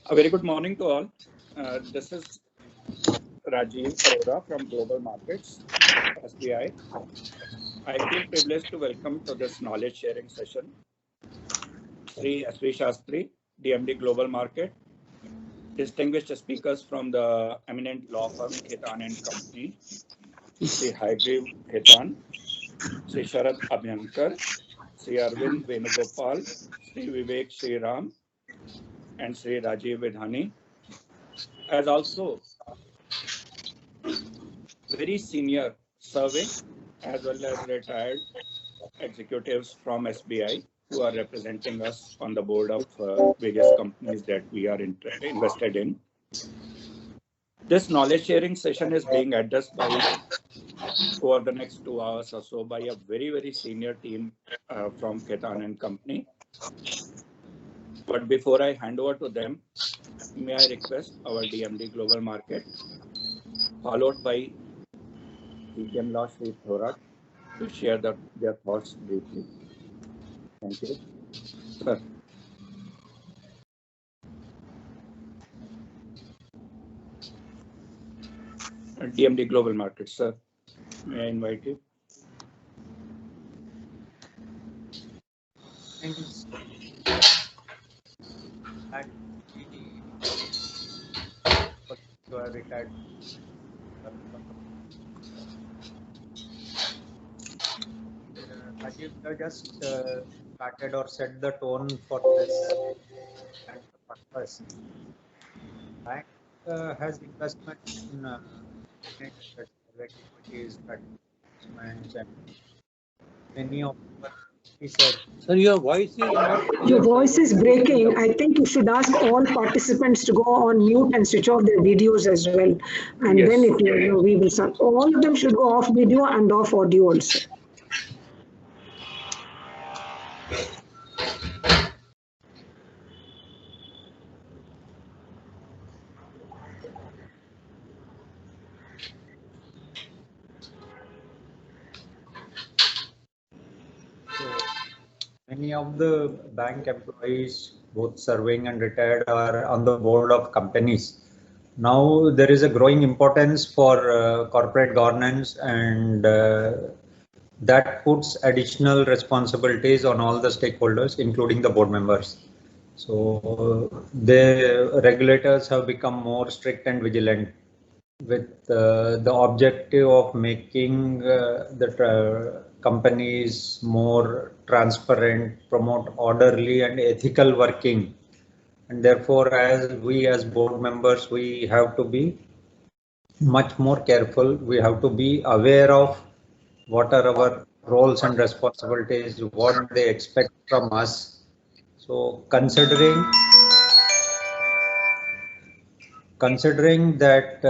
A very good morning to all. This is Rajiv Arora from Global Markets, SBI. I feel privileged to welcome to this knowledge sharing session Sri S.V. Shastri, DMD Global Market, distinguished speakers from the eminent law firm Khetan and Company, Sri Hygriv Khetan, Sri Sharad Abhyankar, Sri Arvind Venugopal, Sri Vivek Sriram, and Sri Rajiv Vidhani, as also very senior serving as well as retired executives from SBI who are representing us on the board of various companies that we are invested in. This knowledge sharing session is being addressed by over the next 2 hours or so by a very senior team from Khetan and Company. But before I hand over to them, may I request our DMD Global Market, followed by CGM Law Shri Thorat, to share their thoughts briefly. Thank you. Sir. DMD Global Markets, sir. May I invite you? Thanks. You are retired. Rajiv just started or set the tone for this and the purpose. Bank has investment in equities, investments, and many of Sir, your voice is not. Your voice is breaking. I think you should ask all participants to go on mute and switch off their videos as well. And Yes. then we will start. All of them should go off video and off audio also. Many of the bank employees, both serving and retired, are on the board of companies. Now there is a growing importance for corporate governance, and that puts additional responsibilities on all the stakeholders, including the board members. So the regulators have become more strict and vigilant with the objective of making the companies more transparent, promote orderly and ethical working. And therefore, as board members, we have to be much more careful. We have to be aware of what are our roles and responsibilities, what they expect from us. So considering that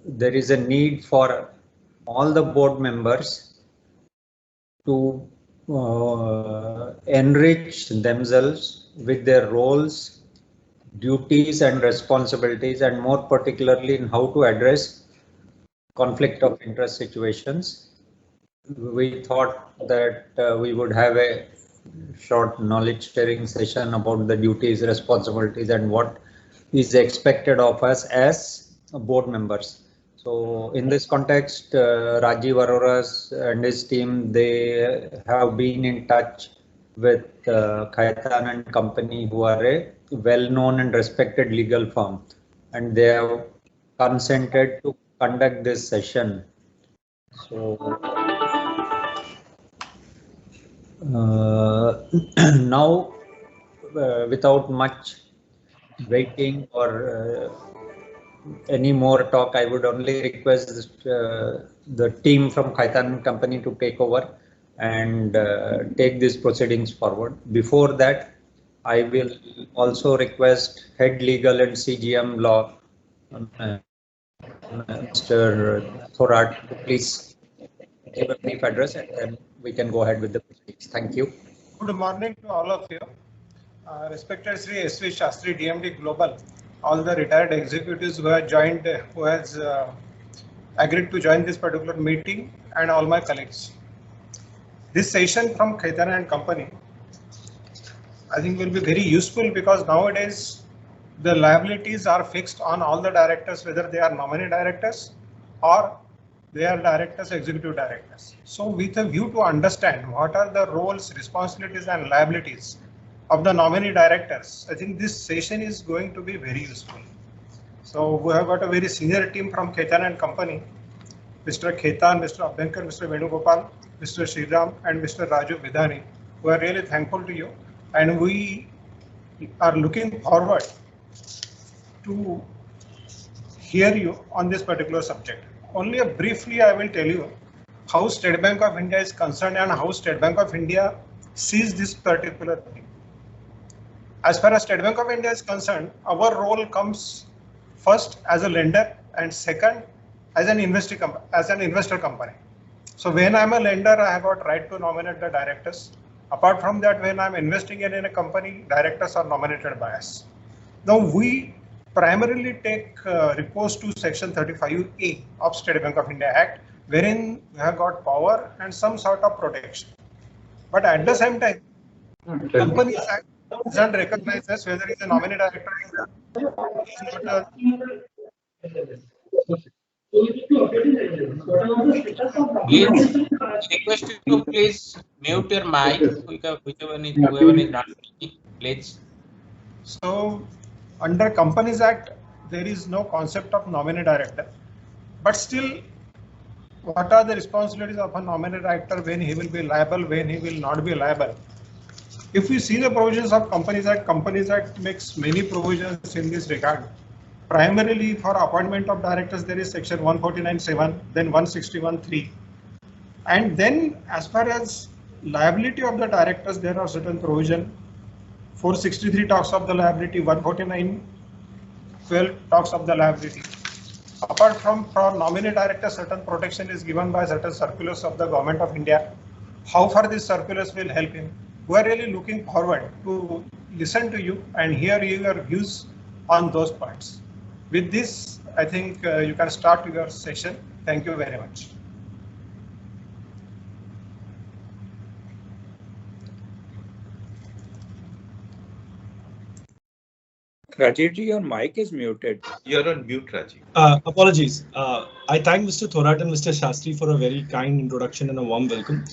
there is a need for all the board members to enrich themselves with their roles, duties and responsibilities, and more particularly in how to address conflict of interest situations. We thought that we would have a short knowledge sharing session about the duties, responsibilities, and what is expected of us as board members. So in this context, Rajiv Arora and his team, they have been in touch with Khetan and Company, who are a well-known and respected legal firm, and they have consented to conduct this session. So now, without much waiting or any more talk, I would only request the team from Khetan Company to take over and take these proceedings forward. Before that, I will also request Head Legal and CGM Law, Mr. Thorat, to please give a brief address, and then we can go ahead with the proceedings. Thank you. Good morning to all of you. Respected Sri S.V. Shastri, DMD Global, all the retired executives who have joined, who has agreed to join this particular meeting, and all my colleagues. This session from Khetan and Company, I think, will be very useful, because nowadays the liabilities are fixed on all the directors, whether they are nominee directors or they are directors, executive directors. So with a view to understand what are the roles, responsibilities and liabilities of the nominee directors, I think this session is going to be very useful. So we have got a very senior team from Khaitan and Company, Mr. Khaitan, Mr. Abhyankar, Mr. Venugopal, Mr. Sriram and Mr. Raju Vidhani. We are really thankful to you and we are looking forward to hear you on this particular subject. Only briefly I will tell you how State Bank of India is concerned and how State Bank of India sees this particular thing. As far as State Bank of India is concerned, our role comes first as a lender and second as an investor company. So when I'm a lender, I have got right to nominate the directors. Apart from that, when I'm investing in a company, directors are nominated by us. Now we primarily take recourse to Section 35A of State Bank of India Act, wherein we have got power and some sort of protection. But at the same time, Companies Act doesn't recognize us whether it's a nominee director or is not Please request you to please mute your mic, whoever is not speaking, please. So under Companies Act, there is no concept of nominee director, but still, what are the responsibilities of a nominee director, when he will be liable, when he will not be liable? If we see the provisions of Companies Act makes many provisions in this regard. Primarily for appointment of directors, there is Section 149(7), then 161(3). And then as far as liability of the directors, there are certain provision. 463 talks of the liability, 149(12) talks of the liability. Apart from for nominee director, certain protection is given by certain circulars of the Government of India. How far these circulars will help him? We are really looking forward to listen to you and hear your views on those points. With this, I think you can start your session. Thank you very much. Rajiv ji, your mic is muted. You're on mute, Rajiv. Apologies. I thank Mr. Thorat and Mr. Shastri for a very kind introduction and a warm welcome.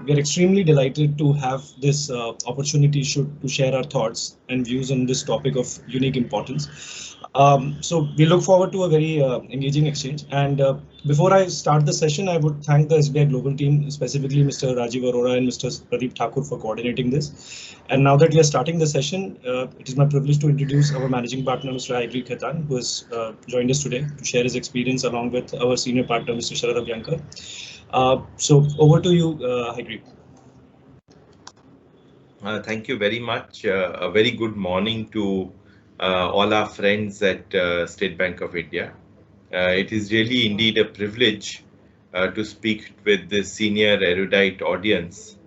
We are extremely delighted to have this opportunity to share our thoughts and views on this topic of unique importance. So we look forward to a very engaging exchange. And before I start the session, I would thank the SBI Global team, specifically Mr. Rajiv Arora and Mr. Pradeep Thakur for coordinating this. And now that we are starting the session, it is my privilege to introduce our managing partner, Mr. Haigree Khaitan, who has joined us today to share his experience along with our senior partner, Mr. Sharad Abhyankar. So over to you, Haigree. Thank you very much. A very good morning to all our friends at State Bank of India. It is really indeed a privilege to speak with this senior erudite audience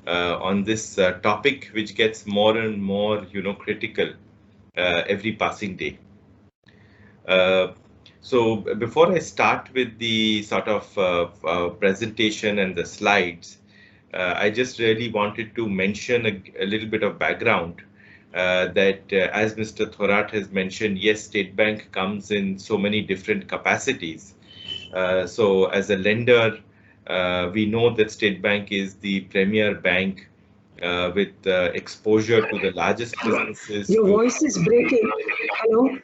on this topic, which gets more and more, critical every passing day. So before I start with the sort of presentation and the slides, I just really wanted to mention a little bit of background that as Mr. Thorat has mentioned, yes, State Bank comes in so many different capacities. So as a lender, we know that State Bank is the premier bank with exposure to the largest businesses. Your voice is breaking. Hello?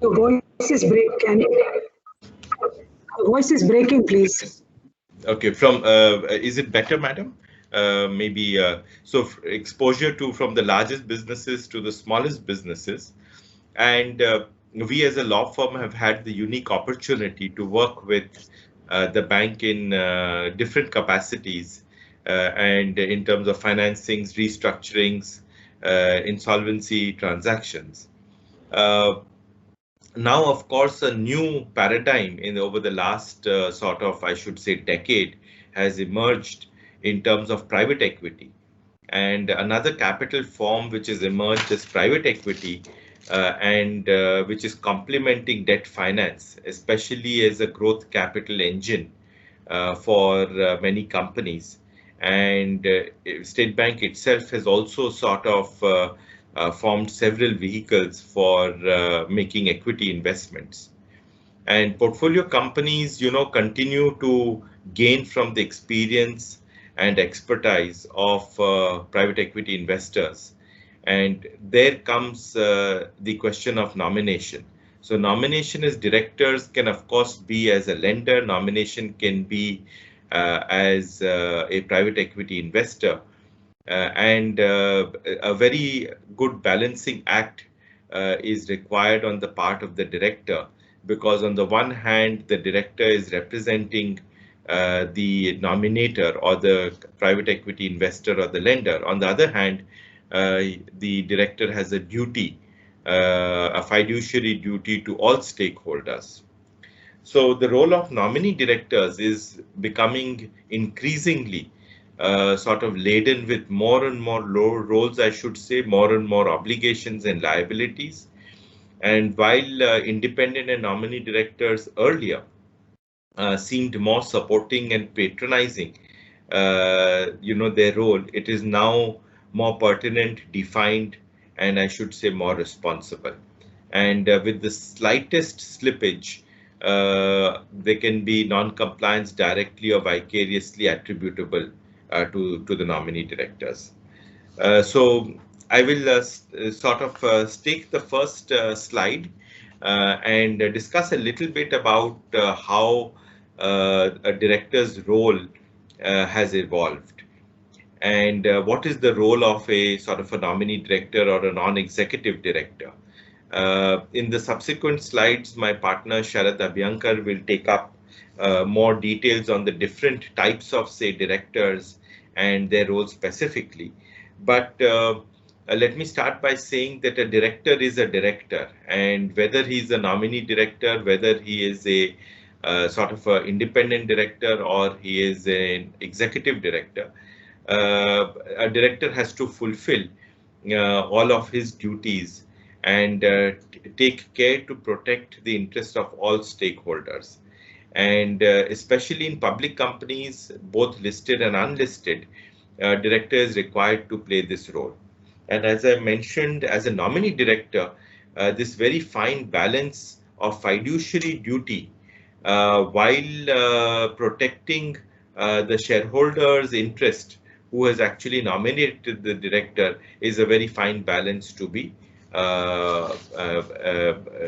Your voice is breaking. Your voice is breaking, please. Okay, from is it better, madam? Maybe so exposure to from the largest businesses to the smallest businesses, and we as a law firm have had the unique opportunity to work with the bank in different capacities and in terms of financings, restructurings, insolvency transactions. Now, of course, a new paradigm over the last sort of, I should say, decade has emerged in terms of private equity, and another capital form which has emerged is private equity and which is complementing debt finance, especially as a growth capital engine for many companies. And State Bank itself has also sort of formed several vehicles for making equity investments. And portfolio companies, continue to gain from the experience and expertise of private equity investors. And there comes the question of nomination. So nomination as directors can, of course, be as a lender. Nomination can be as a private equity investor. And a very good balancing act is required on the part of the director, because on the one hand, the director is representing the nominator or the private equity investor or the lender. On the other hand, the director has a duty, a fiduciary duty to all stakeholders. So the role of nominee directors is becoming increasingly sort of laden with more and more roles, I should say, more and more obligations and liabilities. And while independent and nominee directors earlier seemed more supporting and patronizing, their role, it is now more pertinent, defined, and I should say more responsible. And with the slightest slippage, there can be non-compliance directly or vicariously attributable to the nominee directors. So I will sort of take the first slide and discuss a little bit about how a director's role has evolved, and what is the role of a sort of a nominee director or a non-executive director. In the subsequent slides, my partner Sharad Abhyankar will take up more details on the different types of, say, directors and their roles specifically. But let me start by saying that a director is a director, and whether he's a nominee director, whether he is a sort of an independent director or he is an executive director, a director has to fulfill all of his duties and take care to protect the interest of all stakeholders. And especially in public companies, both listed and unlisted, director is required to play this role. And as I mentioned, as a nominee director, this very fine balance of fiduciary duty while protecting the shareholders' interest who has actually nominated the director is a very fine balance to be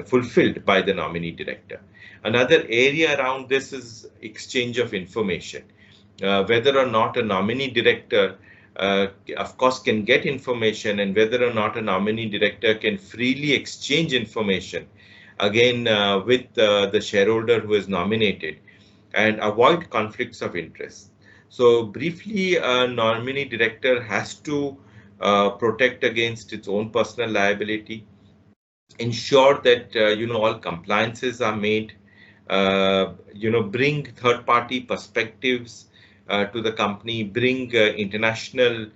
fulfilled by the nominee director. Another area around this is exchange of information. Whether or not a nominee director, of course, can get information, and whether or not a nominee director can freely exchange information, again, with the shareholder who is nominated, and avoid conflicts of interest. So briefly, a nominee director has to protect against its own personal liability, ensure that all compliances are made, bring third-party perspectives to the company, bring international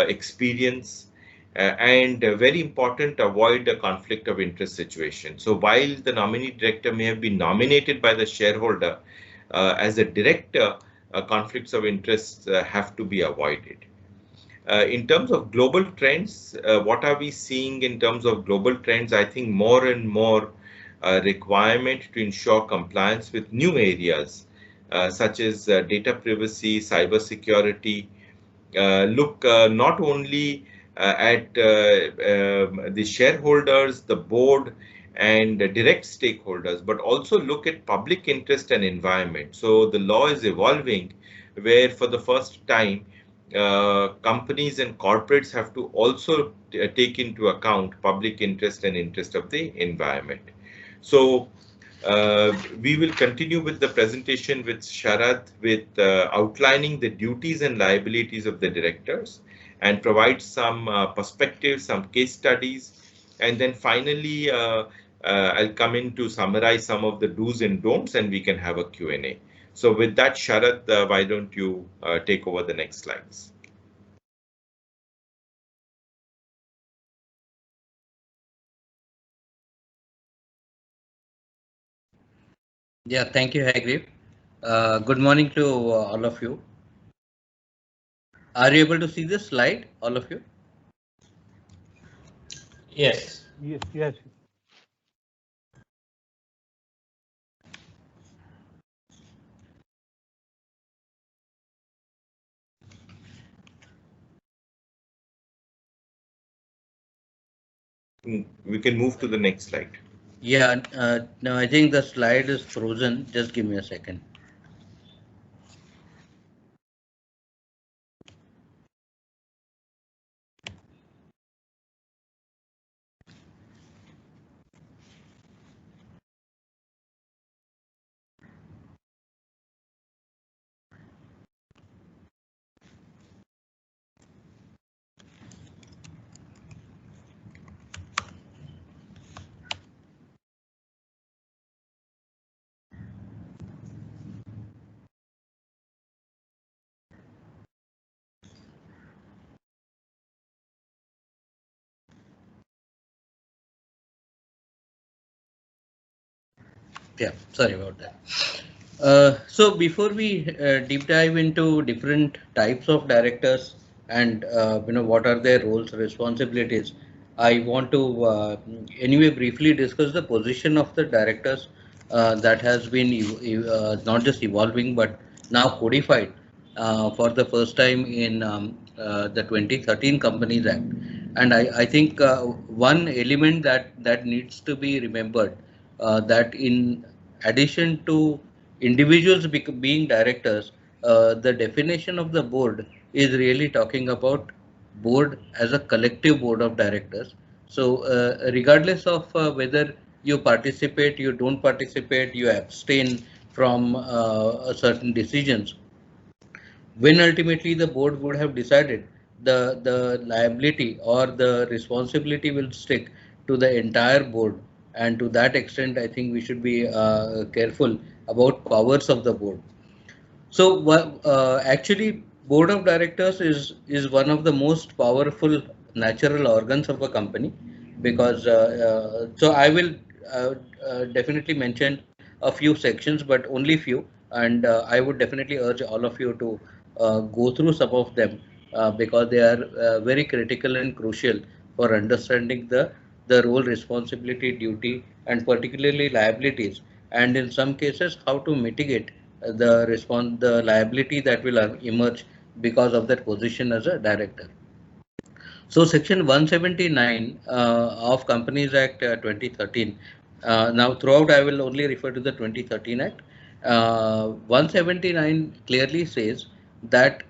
experience, and very important, avoid a conflict of interest situation. So while the nominee director may have been nominated by the shareholder, as a director, conflicts of interest have to be avoided. In terms of global trends, what are we seeing in terms of global trends? I think more and more requirement to ensure compliance with new areas such as data privacy, cyber security. Look not only at the shareholders, the board, and direct stakeholders, but also look at public interest and environment. So the law is evolving, where for the first time, companies and corporates have to also take into account public interest and interest of the environment. So we will continue with the presentation with Sharad, with outlining the duties and liabilities of the directors, and provide some perspectives, some case studies, and then finally I'll come in to summarize some of the do's and don'ts, and we can have a Q&A. So with that, Sharad, why don't you take over the next slides? Yeah, thank you, Hagreev. Good morning to all of you. Are you able to see this slide, all of you? Yes. Yes, yes. We can move to the next slide. Yeah, no, I think the slide is frozen. Just give me a second. Yeah, sorry about that. So before we deep dive into different types of directors and what are their roles, responsibilities, I want to anyway briefly discuss the position of the directors that has been not just evolving but now codified for the first time in the 2013 Companies Act. And I think one element that needs to be remembered, that in addition to individuals being directors, the definition of the board is really talking about board as a collective board of directors. So regardless of whether you participate, you don't participate, you abstain from certain decisions, when ultimately the board would have decided, the liability or the responsibility will stick to the entire board. And to that extent, I think we should be careful about powers of the board. So actually, board of directors is one of the most powerful natural organs of a company, because so I will definitely mention a few sections, but only few, and I would definitely urge all of you to go through some of them because they are very critical and crucial for understanding the role, responsibility, duty, and particularly liabilities, and in some cases how to mitigate the liability that will emerge because of that position as a director. So section 179 of Companies Act 2013. Now throughout I will only refer to the 2013 Act. 179 clearly says that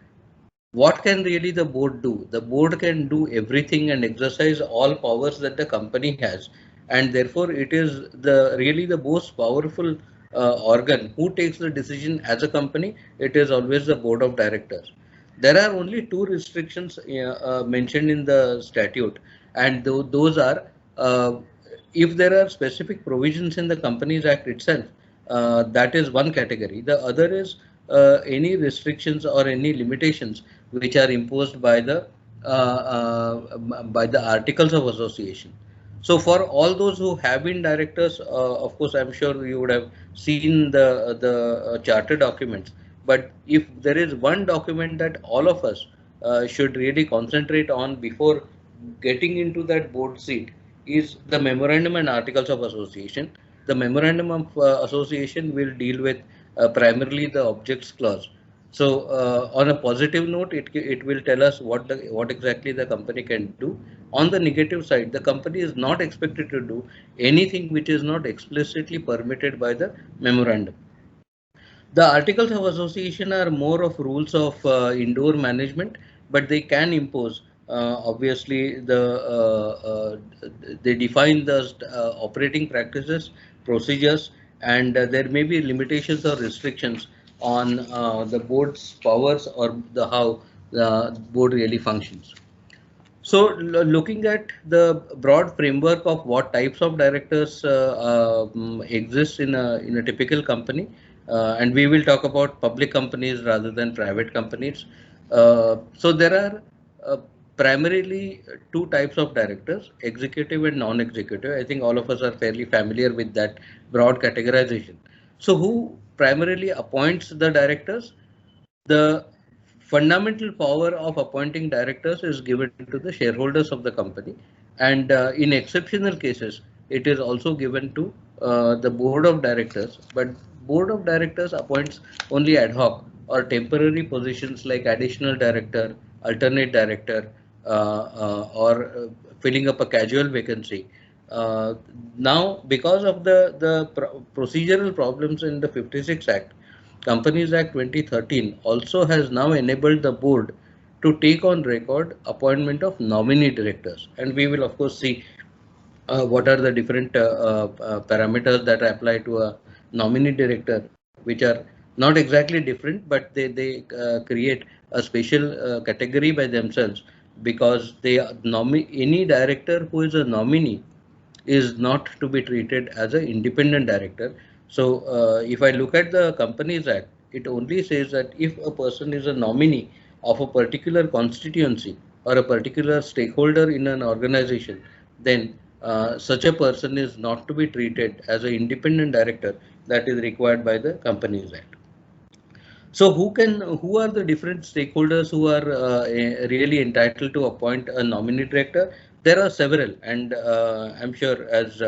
what can really the board do? The board can do everything and exercise all powers that the company has, and therefore it is really the most powerful organ who takes the decision as a company. It is always the board of directors. There are only two restrictions mentioned in the statute, and those are if there are specific provisions in the Companies Act itself, that is one category. The other is any restrictions or any limitations which are imposed by the Articles of Association. So for all those who have been directors, of course, I'm sure you would have seen the charter documents. But if there is one document that all of us should really concentrate on before getting into that board seat, is the Memorandum and Articles of Association. The Memorandum of Association will deal with primarily the objects clause. So on a positive note, it will tell us what exactly the company can do. On the negative side, the company is not expected to do anything which is not explicitly permitted by the memorandum. The Articles of Association are more of rules of indoor management, but they can impose. Obviously, they define the operating practices, procedures, and there may be limitations or restrictions on the board's powers or how the board really functions. So, looking at the broad framework of what types of directors exist in a typical company, and we will talk about public companies rather than private companies. So there are primarily two types of directors: executive and non-executive. I think all of us are fairly familiar with that broad categorization. So, who primarily appoints the directors? The fundamental power of appointing directors is given to the shareholders of the company, And in exceptional cases, it is also given to the board of directors, but board of directors appoints only ad hoc or temporary positions like additional director, alternate director, or filling up a casual vacancy. Now, because of the procedural problems in the 56 Act, Companies Act 2013 also has now enabled the board to take on record appointment of nominee directors, and we will of course see what are the different parameters that apply to a nominee director, which are not exactly different, but they create a special category by themselves, because they any director who is a nominee is not to be treated as an independent director. So if I look at the Companies Act, it only says that if a person is a nominee of a particular constituency or a particular stakeholder in an organization, then such a person is not to be treated as an independent director that is required by the Companies Act. So who are the different stakeholders who are really entitled to appoint a nominee director? There are several, and I'm sure as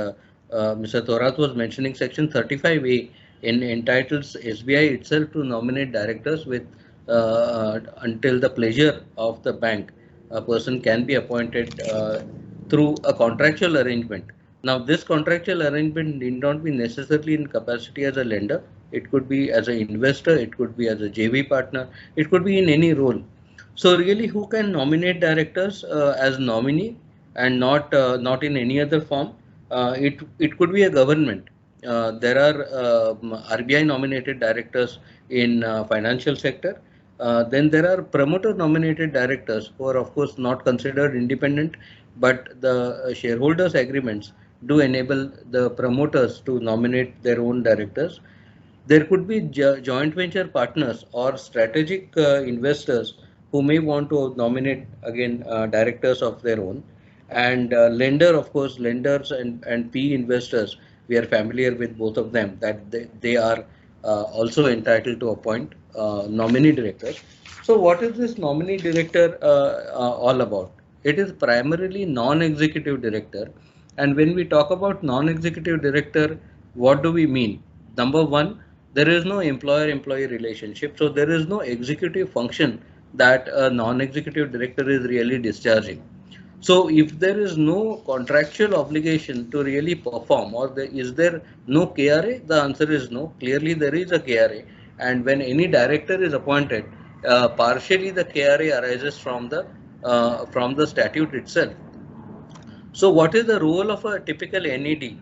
Mr. Thorat was mentioning, Section 35A entitles SBI itself to nominate directors with until the pleasure of the bank. A person can be appointed through a contractual arrangement. Now, this contractual arrangement need not be necessarily in capacity as a lender. It could be as an investor, it could be as a JV partner, it could be in any role. So really, who can nominate directors as nominee and not in any other form? It could be a government. There are RBI nominated directors in financial sector. Then there are promoter nominated directors who are of course not considered independent, but the shareholders agreements do enable the promoters to nominate their own directors. There could be joint venture partners or strategic investors who may want to nominate again directors of their own. And lender, of course, lenders and PE investors, we are familiar with both of them, that they are also entitled to appoint nominee directors. So what is this nominee director all about? It is primarily non-executive director. And when we talk about non-executive director, what do we mean? Number one, there is no employer-employee relationship. So there is no executive function that a non-executive director is really discharging. So if there is no contractual obligation to really perform, or is there no KRA? The answer is no. Clearly there is a KRA, and when any director is appointed, partially the KRA arises from the statute itself. So what is the role of a typical NED?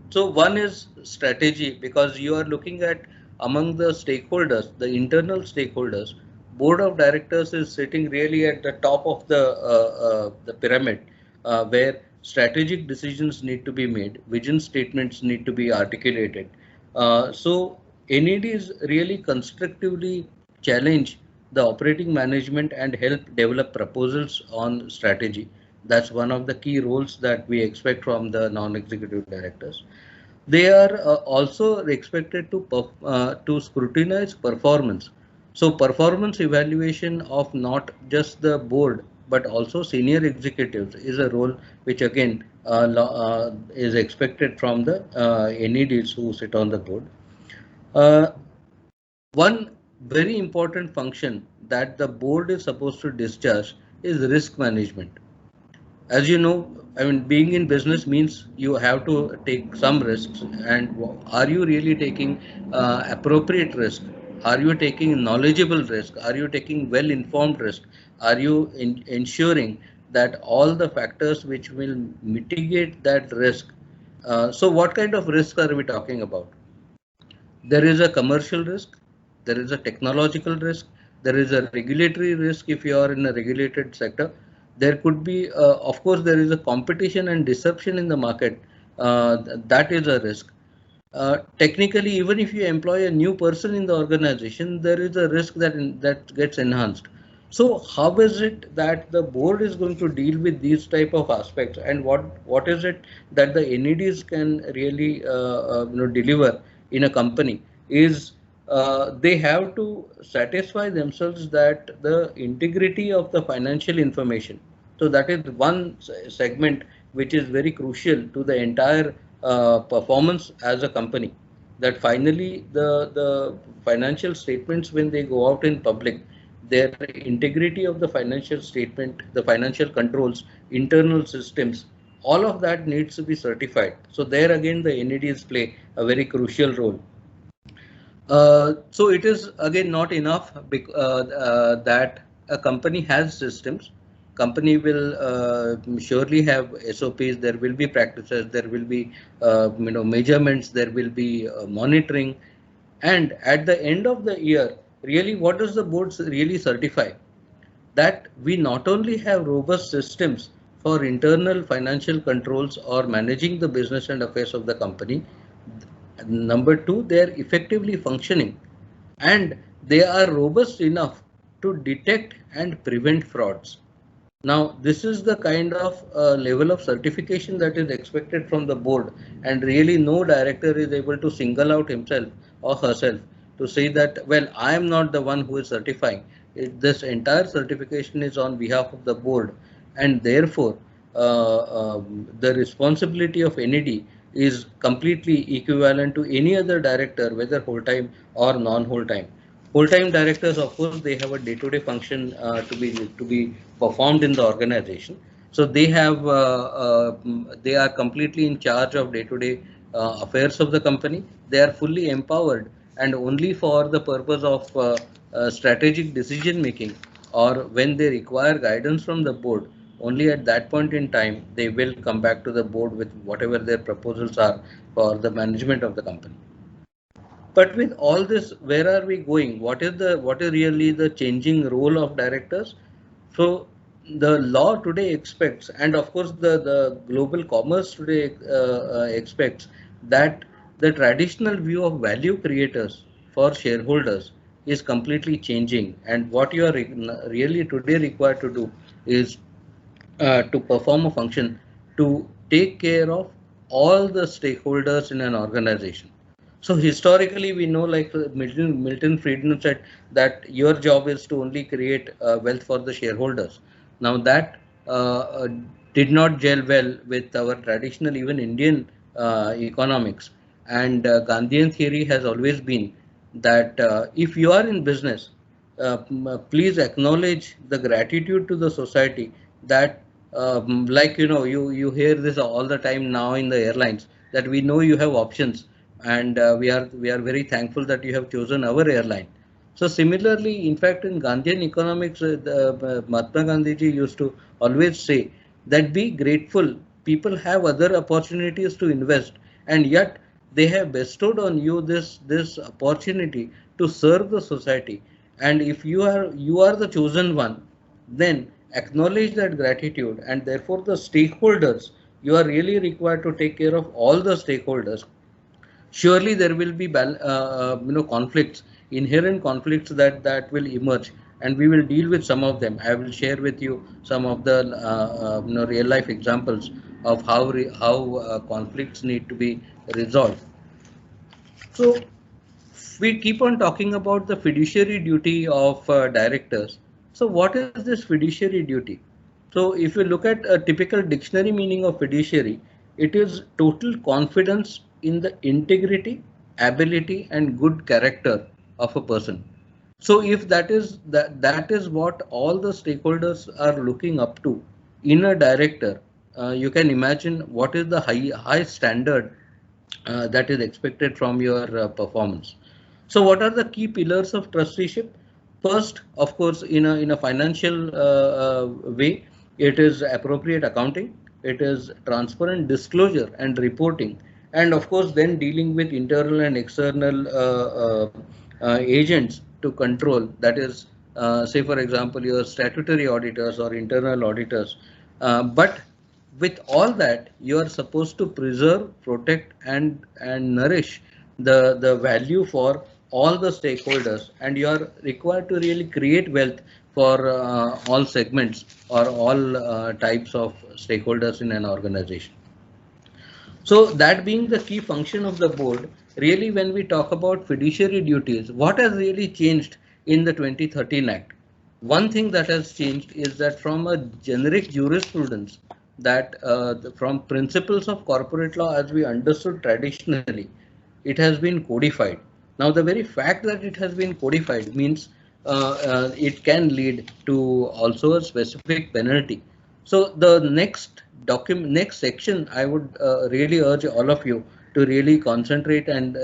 So one is strategy, because you are looking at among the stakeholders, the internal stakeholders. Board of directors is sitting really at the top of the pyramid, where strategic decisions need to be made, vision statements need to be articulated. So NEDs really constructively challenge the operating management and help develop proposals on strategy. That's one of the key roles that we expect from the non-executive directors. They are also expected to scrutinize performance. So performance evaluation of not just the board, but also senior executives is a role which again is expected from the NEDs who sit on the board. One very important function that the board is supposed to discharge is risk management. As you know, I mean, being in business means you have to take some risks. And are you really taking appropriate risk? Are you taking knowledgeable risk? Are you taking well-informed risk? Are you ensuring that all the factors which will mitigate that risk? So what kind of risk are we talking about? There is a commercial risk. There is a technological risk. There is a regulatory risk if you are in a regulated sector. There could be, of course, there is a competition and disruption in the market. That is a risk. Technically, even if you employ a new person in the organization, there is a risk that gets enhanced. So how is it that the board is going to deal with these type of aspects, and what is it that the NEDs can really deliver in a company? Is they have to satisfy themselves that the integrity of the financial information. So that is one segment which is very crucial to the entire performance as a company. That finally the financial statements, when they go out in public, their integrity of the financial statement, the financial controls, internal systems, all of that needs to be certified. So there again the NADs play a very crucial role. So it is again not enough that a company has systems. Company will surely have SOPs. There will be practices. There will be measurements. There will be monitoring. And at the end of the year, really, what does the board really certify? That we not only have robust systems for internal financial controls or managing the business and affairs of the company. Number two, they are effectively functioning and they are robust enough to detect and prevent frauds. Now, this is the kind of level of certification that is expected from the board, and really no director is able to single out himself or herself to say that, well, I am not the one who is certifying. This entire certification is on behalf of the board, and therefore the responsibility of NAD is completely equivalent to any other director, whether whole-time or non-whole-time. Whole-time directors, of course, they have a day-to-day function to be performed in the organization. So they have they are completely in charge of day-to-day affairs of the company. They are fully empowered, and only for the purpose of strategic decision making, or when they require guidance from the board, only at that point in time they will come back to the board with whatever their proposals are for the management of the company. But with all this, where are we going? What is really the changing role of directors? So the law today expects, and of course the global commerce today expects, that the traditional view of value creators for shareholders is completely changing, and what you are really today required to do is to perform a function to take care of all the stakeholders in an organization. So historically, we know, like Milton Friedman said, that your job is to only create wealth for the shareholders. Now that did not gel well with our traditional, even Indian economics. And Gandhian theory has always been that if you are in business, please acknowledge the gratitude to the society that like you hear this all the time now in the airlines, that we know you have options, and we are very thankful that you have chosen our airline. So similarly, in fact, in Gandhian economics, Mahatma Gandhi ji used to always say that be grateful. People have other opportunities to invest, and yet they have bestowed on you this opportunity to serve the society. And if you are the chosen one, then acknowledge that gratitude, and therefore the stakeholders, you are really required to take care of all the stakeholders. Surely there will be conflicts, inherent conflicts that will emerge, and we will deal with some of them. I will share with you some of the real life examples of how conflicts need to be resolved. So we keep on talking about the fiduciary duty of directors. So what is this fiduciary duty? So if you look at a typical dictionary meaning of fiduciary, it is total confidence in the integrity, ability, and good character of a person. So if that is what all the stakeholders are looking up to in a director, you can imagine what is the high standard that is expected from your performance. So what are the key pillars of trusteeship? First, of course, in a financial way, it is appropriate accounting, it is transparent disclosure and reporting, and of course then dealing with internal and external agents to control, that is say for example your statutory auditors or internal auditors. But with all that, you are supposed to preserve, protect, and nourish the value for all the stakeholders, and you are required to really create wealth for all segments or all types of stakeholders in an organization. So that being the key function of the board, really when we talk about fiduciary duties, what has really changed in the 2013 Act? One thing that has changed is that from a generic jurisprudence, that from principles of corporate law as we understood traditionally, it has been codified. Now, the very fact that it has been codified means it can lead to also a specific penalty. So the next section, I would really urge all of you to really concentrate and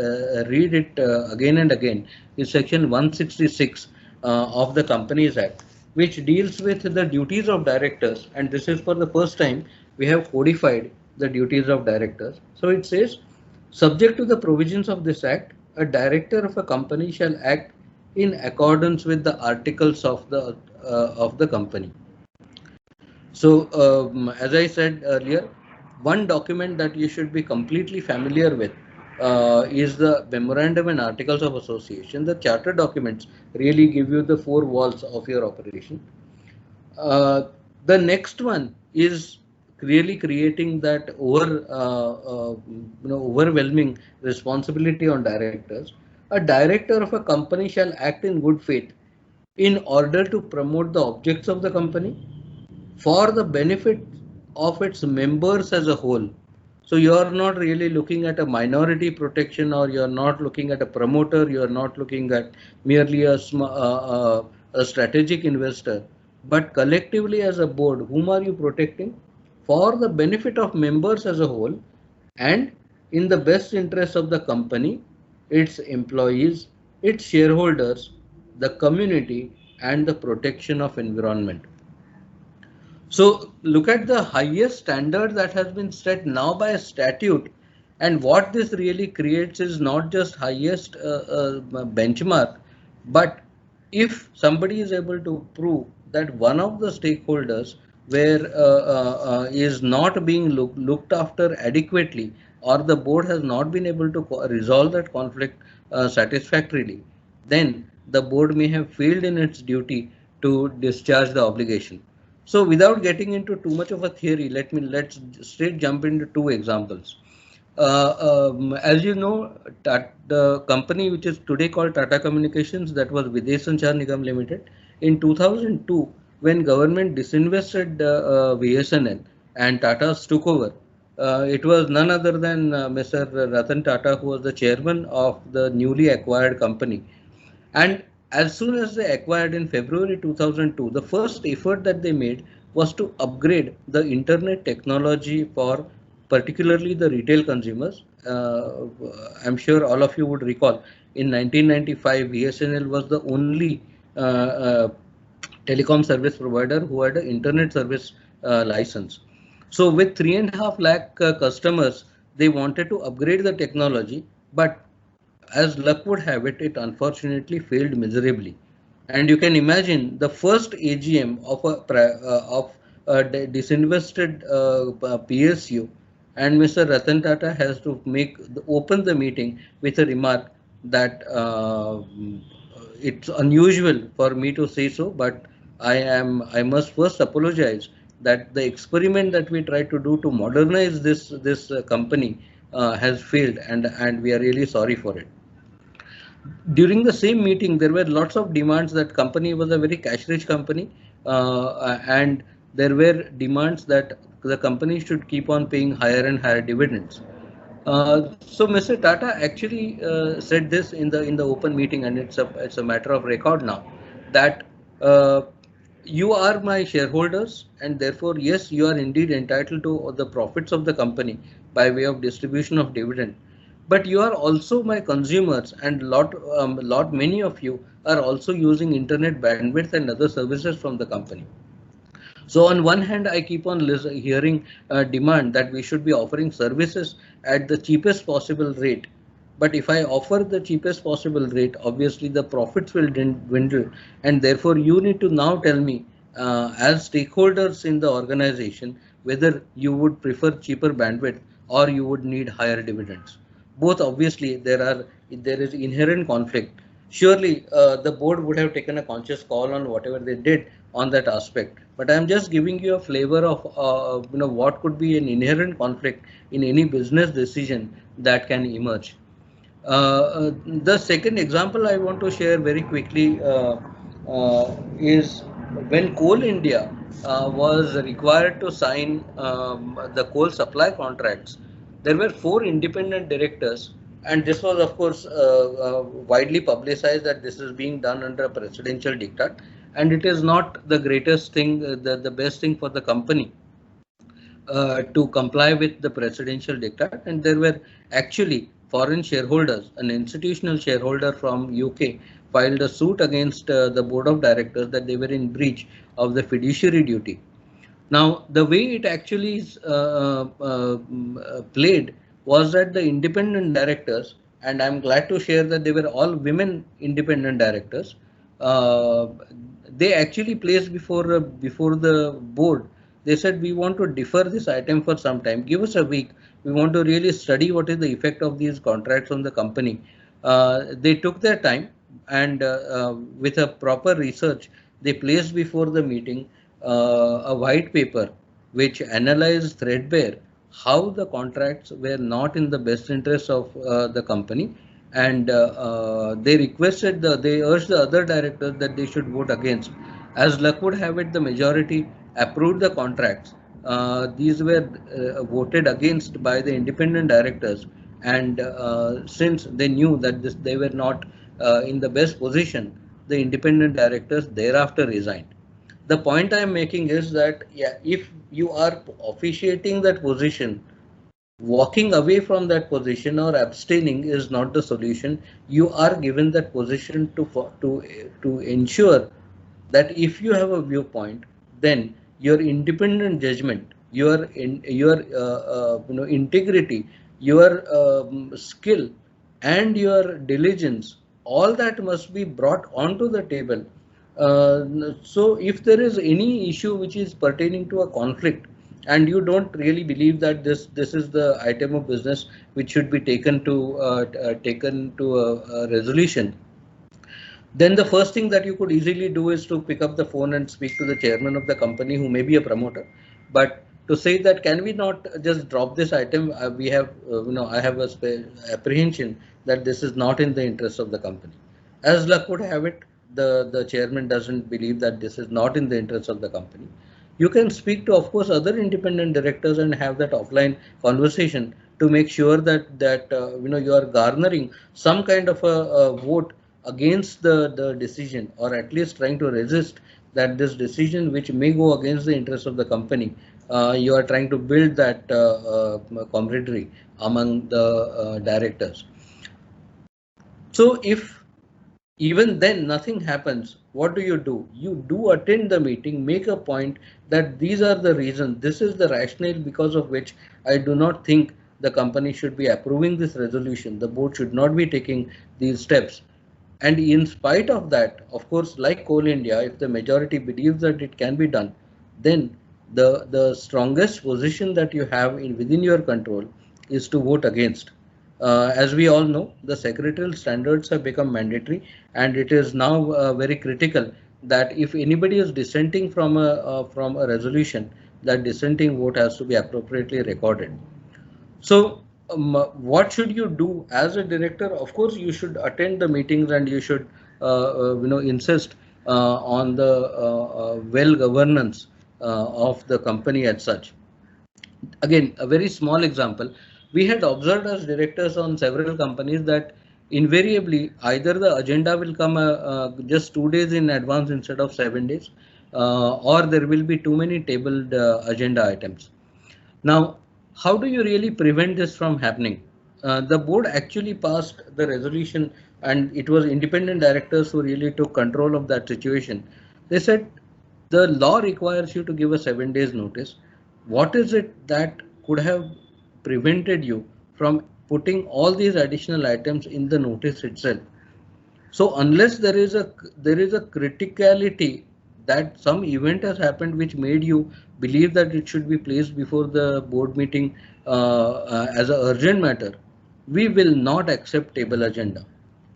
read it again and again, is section 166 of the Companies Act, which deals with the duties of directors. And this is for the first time we have codified the duties of directors. So it says, subject to the provisions of this act, a director of a company shall act in accordance with the articles of the company. So as I said earlier, one document that you should be completely familiar with is the memorandum and articles of association. The charter documents really give you the four walls of your operation. The next one is really creating that overwhelming responsibility on directors. A director of a company shall act in good faith in order to promote the objects of the company for the benefit of its members as a whole. So you are not really looking at a minority protection, or you are not looking at a promoter, you are not looking at merely a strategic investor, but collectively as a board, whom are you protecting? For the benefit of members as a whole and in the best interest of the company, its employees, its shareholders, the community, and the protection of environment. So look at the highest standard that has been set now by a statute, and what this really creates is not just highest benchmark, but if somebody is able to prove that one of the stakeholders is not being looked after adequately, or the board has not been able to resolve that conflict satisfactorily, then the board may have failed in its duty to discharge the obligation. So without getting into too much of a theory, let's straight jump into two examples. As you know, the company which is today called Tata Communications, that was Videsh Sanchar Nigam Limited, in 2002, when government disinvested BSNL and Tata's took over, it was none other than Mr. Ratan Tata who was the chairman of the newly acquired company. And as soon as they acquired in February 2002, the first effort that they made was to upgrade the internet technology for particularly the retail consumers. I'm sure all of you would recall, in 1995, BSNL was the only telecom service provider who had an internet service license. So with 3.5 lakh customers, they wanted to upgrade the technology, but as luck would have it, it unfortunately failed miserably. And you can imagine the first AGM of a disinvested PSU, and Mr. Ratan Tata has to open the meeting with a remark that it's unusual for me to say so, but I must first apologize that the experiment that we tried to do to modernize this company has failed, and we are really sorry for it. During the same meeting, there were lots of demands. That company was a very cash-rich company, and there were demands that the company should keep on paying higher and higher dividends. So Mr. Tata actually said this in the open meeting, and it's a matter of record now, that you are my shareholders, and therefore yes, you are indeed entitled to the profits of the company by way of distribution of dividend. But you are also my consumers, and many of you are also using internet bandwidth and other services from the company. So on one hand, I keep on hearing demand that we should be offering services at the cheapest possible rate. But if I offer the cheapest possible rate, obviously the profits will dwindle, and therefore you need to now tell me as stakeholders in the organization whether you would prefer cheaper bandwidth or you would need higher dividends. Both, obviously, there is inherent conflict. Surely the board would have taken a conscious call on whatever they did on that aspect. But I'm just giving you a flavor of what could be an inherent conflict in any business decision that can emerge. The second example I want to share very quickly is when Coal India was required to sign the coal supply contracts, there were 4 independent directors, and this was, of course, widely publicized that this is being done under a presidential diktat, and it is not the greatest thing, the best thing for the company to comply with the presidential diktat. And there were actually foreign shareholders, an institutional shareholder from UK filed a suit against the board of directors that they were in breach of the fiduciary duty. Now, the way it actually is played was that the independent directors, and I'm glad to share that they were all women independent directors, they actually placed before the board. They said, we want to defer this item for some time. Give us a week. We want to really study what is the effect of these contracts on the company. They took their time, and with a proper research, they placed before the meeting a white paper which analyzed threadbare how the contracts were not in the best interest of the company, and they urged the other directors that they should vote against. As luck would have it, the majority approved the contracts. These were voted against by the independent directors, and since they knew that they were not in the best position, the independent directors thereafter resigned. The point I am making is that, yeah, if you are officiating that position, walking away from that position or abstaining is not the solution. You are given that position to ensure that if you have a viewpoint, then your independent judgment, your integrity, your skill, and your diligence, all that must be brought onto the table. So if there is any issue which is pertaining to a conflict, and you don't really believe that this is the item of business which should be taken to a resolution, then the first thing that you could easily do is to pick up the phone and speak to the chairman of the company, who may be a promoter, but to say that, can we not just drop this item? We have, I have a apprehension that this is not in the interest of the company. As luck would have it, the chairman doesn't believe that this is not in the interest of the company. You can speak to, of course, other independent directors and have that offline conversation to make sure that you are garnering some kind of a vote against the decision, or at least trying to resist that this decision, which may go against the interest of the company, you are trying to build that camaraderie among the directors. So if even then nothing happens, what do? You do attend the meeting, make a point that these are the reasons, this is the rationale because of which I do not think the company should be approving this resolution. The board should not be taking these steps. And in spite of that, of course, like Coal India, if the majority believes that it can be done, then the strongest position that you have within your control is to vote against. As we all know, the secretarial standards have become mandatory, and it is now very critical that if anybody is dissenting from a resolution, that dissenting vote has to be appropriately recorded. So what should you do as a director? Of course, you should attend the meetings, and you should insist on the well governance of the company as such. Again, a very small example. We had observed as directors on several companies that invariably either the agenda will come just 2 days in advance instead of 7 days, or there will be too many tabled agenda items. Now, how do you really prevent this from happening? The board actually passed the resolution, and it was independent directors who really took control of that situation. They said the law requires you to give a 7 days notice. What is it that could have prevented you from putting all these additional items in the notice itself? So unless there is a criticality that some event has happened which made you believe that it should be placed before the board meeting as an urgent matter, we will not accept table agenda.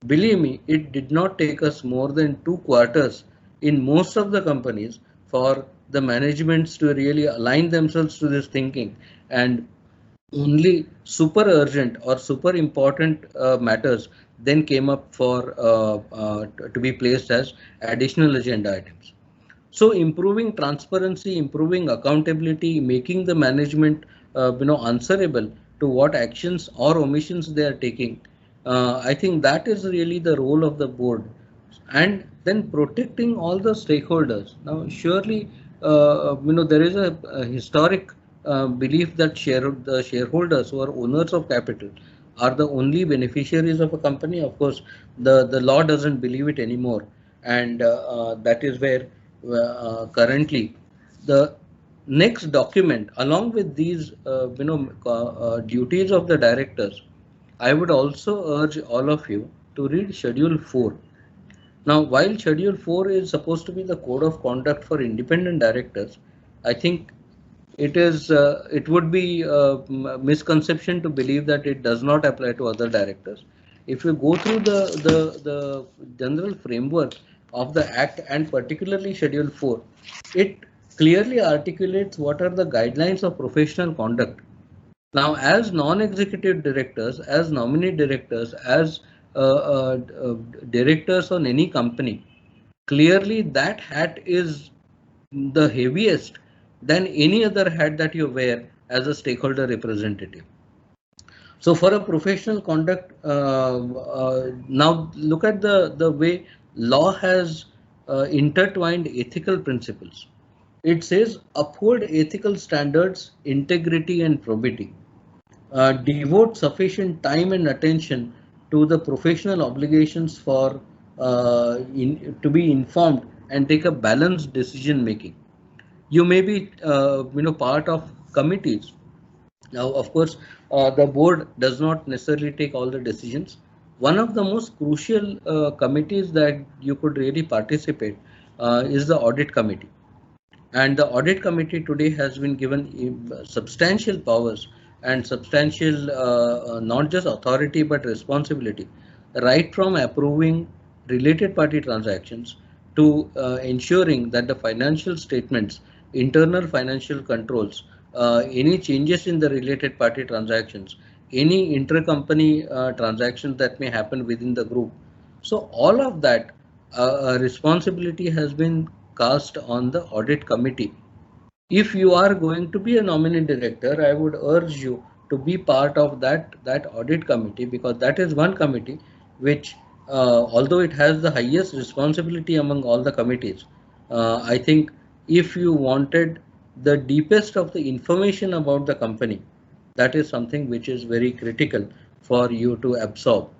Believe me, it did not take us more than 2 quarters in most of the companies for the managements to really align themselves to this thinking, and only super urgent or super important matters, then came up for to be placed as additional agenda items. So improving transparency, improving accountability, making the management answerable to what actions or omissions they are taking. I think that is really the role of the board, and then protecting all the stakeholders. Now, surely, there is a historic belief that the shareholders who are owners of capital are the only beneficiaries of a company. Of course, the law doesn't believe it anymore, and that is where currently the next document, along with these duties of the directors, I would also urge all of you to read Schedule 4. Now, while Schedule 4 is supposed to be the code of conduct for independent directors, I think it would be a misconception to believe that it does not apply to other directors. If you go through the general framework of the Act, and particularly Schedule 4, it clearly articulates what are the guidelines of professional conduct. Now, as non-executive directors, as nominee directors, as directors on any company, clearly that hat is the heaviest than any other hat that you wear as a stakeholder representative. So for a professional conduct, now look at the way law has intertwined ethical principles. It says uphold ethical standards, integrity and probity. Devote sufficient time and attention to the professional obligations for to be informed and take a balanced decision making. You may be part of committees. Now, of course, the board does not necessarily take all the decisions. One of the most crucial committees that you could really participate is the audit committee. And the audit committee today has been given substantial powers and substantial not just authority but responsibility, right from approving related party transactions to ensuring that the financial statements, internal financial controls, any changes in the related party transactions, any intercompany transactions that may happen within the group. So all of that responsibility has been cast on the audit committee. If you are going to be a nominee director, I would urge you to be part of that audit committee, because that is one committee which, although it has the highest responsibility among all the committees, I think if you wanted the deepest of the information about the company, that is something which is very critical for you to absorb.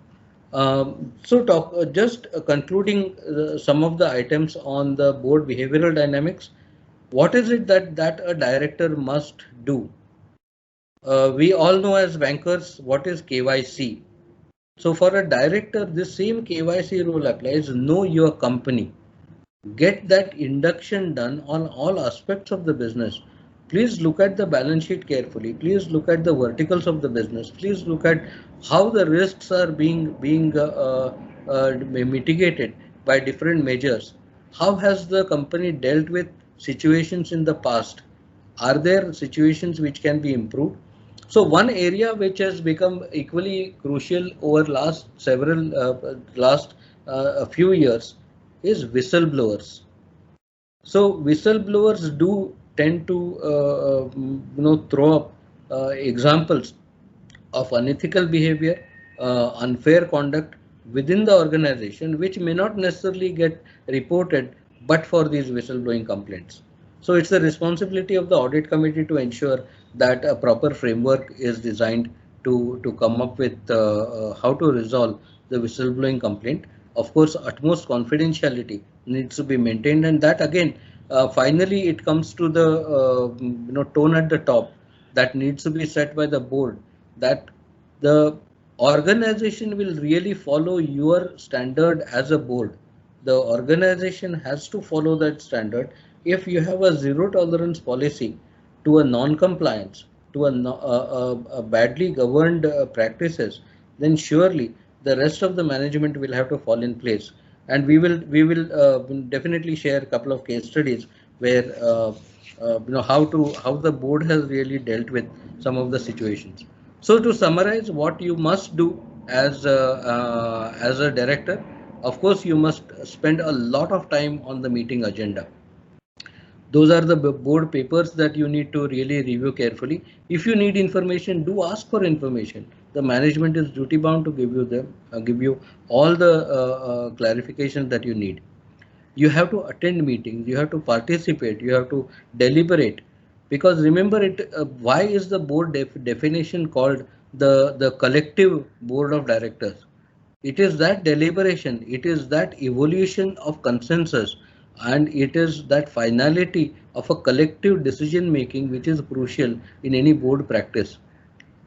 Just concluding some of the items on the board behavioral dynamics. What is it that a director must do? We all know as bankers what is KYC. So for a director, this same KYC rule applies. Know your company. Get that induction done on all aspects of the business. Please look at the balance sheet carefully. Please look at the verticals of the business. Please look at how the risks are being mitigated by different measures. How has the company dealt with situations in the past? Are there situations which can be improved? So one area which has become equally crucial over last a few years is whistleblowers. So whistleblowers do tend to throw up examples of unethical behavior, unfair conduct within the organization, which may not necessarily get reported but for these whistleblowing complaints. So it's the responsibility of the audit committee to ensure that a proper framework is designed to come up with how to resolve the whistleblowing complaint. Of course, utmost confidentiality needs to be maintained, and that again, finally, it comes to the tone at the top that needs to be set by the board, that the organization will really follow your standard as a board. The organization has to follow that standard. If you have a zero tolerance policy to a non-compliance, to a badly governed practices, then surely the rest of the management will have to fall in place. And we will definitely share a couple of case studies where how the board has really dealt with some of the situations. So to summarize, what you must do as a director, of course, you must spend a lot of time on the meeting agenda. Those are the board papers that you need to really review carefully. If you need information, do ask for information. The management is duty bound to give you them, give you all the clarifications that you need. You have to attend meetings, you have to participate, you have to deliberate. Because remember it, why is the board definition called the collective board of directors? It is that deliberation, it is that evolution of consensus, and it is that finality of a collective decision making which is crucial in any board practice.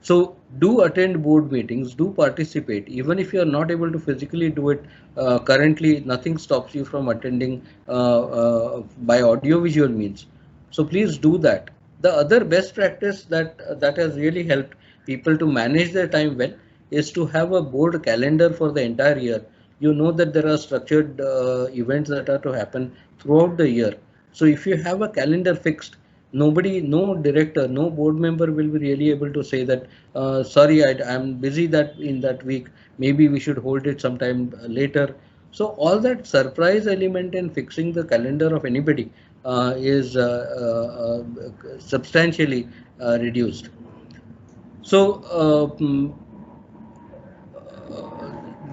So do attend board meetings, do participate, even if you are not able to physically do it. Currently, nothing stops you from attending by audio visual means. So please do that. The other best practice that has really helped people to manage their time well is to have a board calendar for the entire year. You know that there are structured events that are to happen throughout the year. So if you have a calendar fixed, nobody, no director, no board member will be really able to say that, sorry, I'm busy that in that week, maybe we should hold it sometime later. So all that surprise element in fixing the calendar of anybody is substantially reduced. So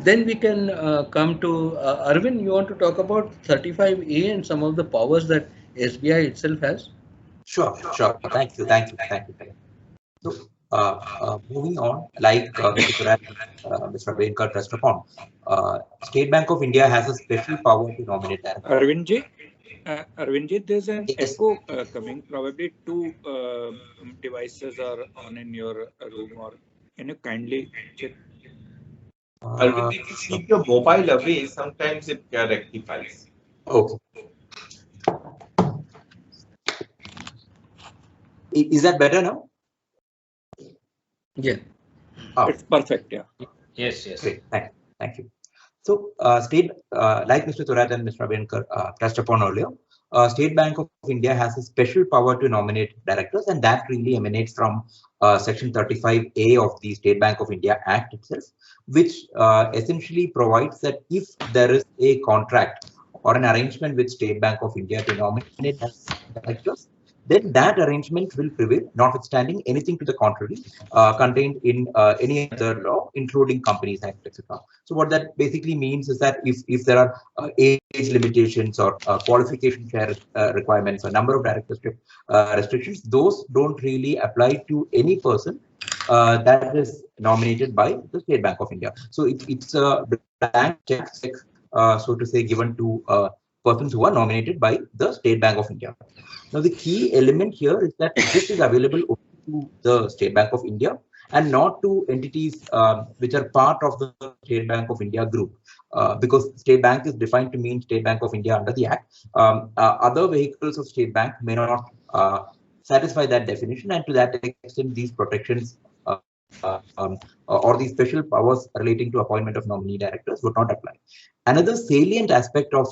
then we can come to Arvind. You want to talk about 35A and some of the powers that SBI itself has? Sure. Thank you. So, moving on, like Mr. Venkar touched upon, State Bank of India has a special power to nominate directors. Arvindji, there's an Yes. echo coming. Probably two devices are on in your room, or can you kindly check? Arvind, if you keep your mobile away, sometimes it rectifies. Okay. Is that better now? Yeah. It's perfect. Yeah. Yes. Great. Thank you. So, like Mr. Thorat and Mr. Venkar touched upon earlier, State Bank of India has a special power to nominate directors, and that really emanates from Section 35A of the State Bank of India Act itself, which essentially provides that if there is a contract or an arrangement with State Bank of India to nominate directors, then that arrangement will prevail, notwithstanding anything to the contrary contained in any other law, including Companies Act, etc. So what that basically means is that if there are age limitations or qualification share requirements or number of directorship restrictions, those don't really apply to any person that is nominated by the State Bank of India. So it's a blank check, so to say, given to persons who are nominated by the State Bank of India. Now, the key element here is that this is available only to the State Bank of India and not to entities which are part of the State Bank of India group, because State Bank is defined to mean State Bank of India under the Act. Other vehicles of State Bank may not satisfy that definition, and to that extent, these protections or these special powers relating to appointment of nominee directors would not apply. Another salient aspect of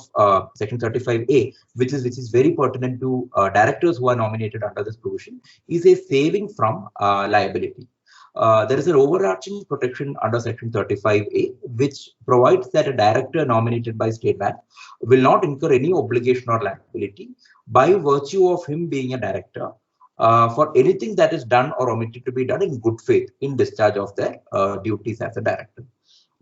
Section 35A, which is very pertinent to directors who are nominated under this provision, is a saving from liability. There is an overarching protection under Section 35A, which provides that a director nominated by State Bank will not incur any obligation or liability by virtue of him being a director for anything that is done or omitted to be done in good faith in discharge of their duties as a director.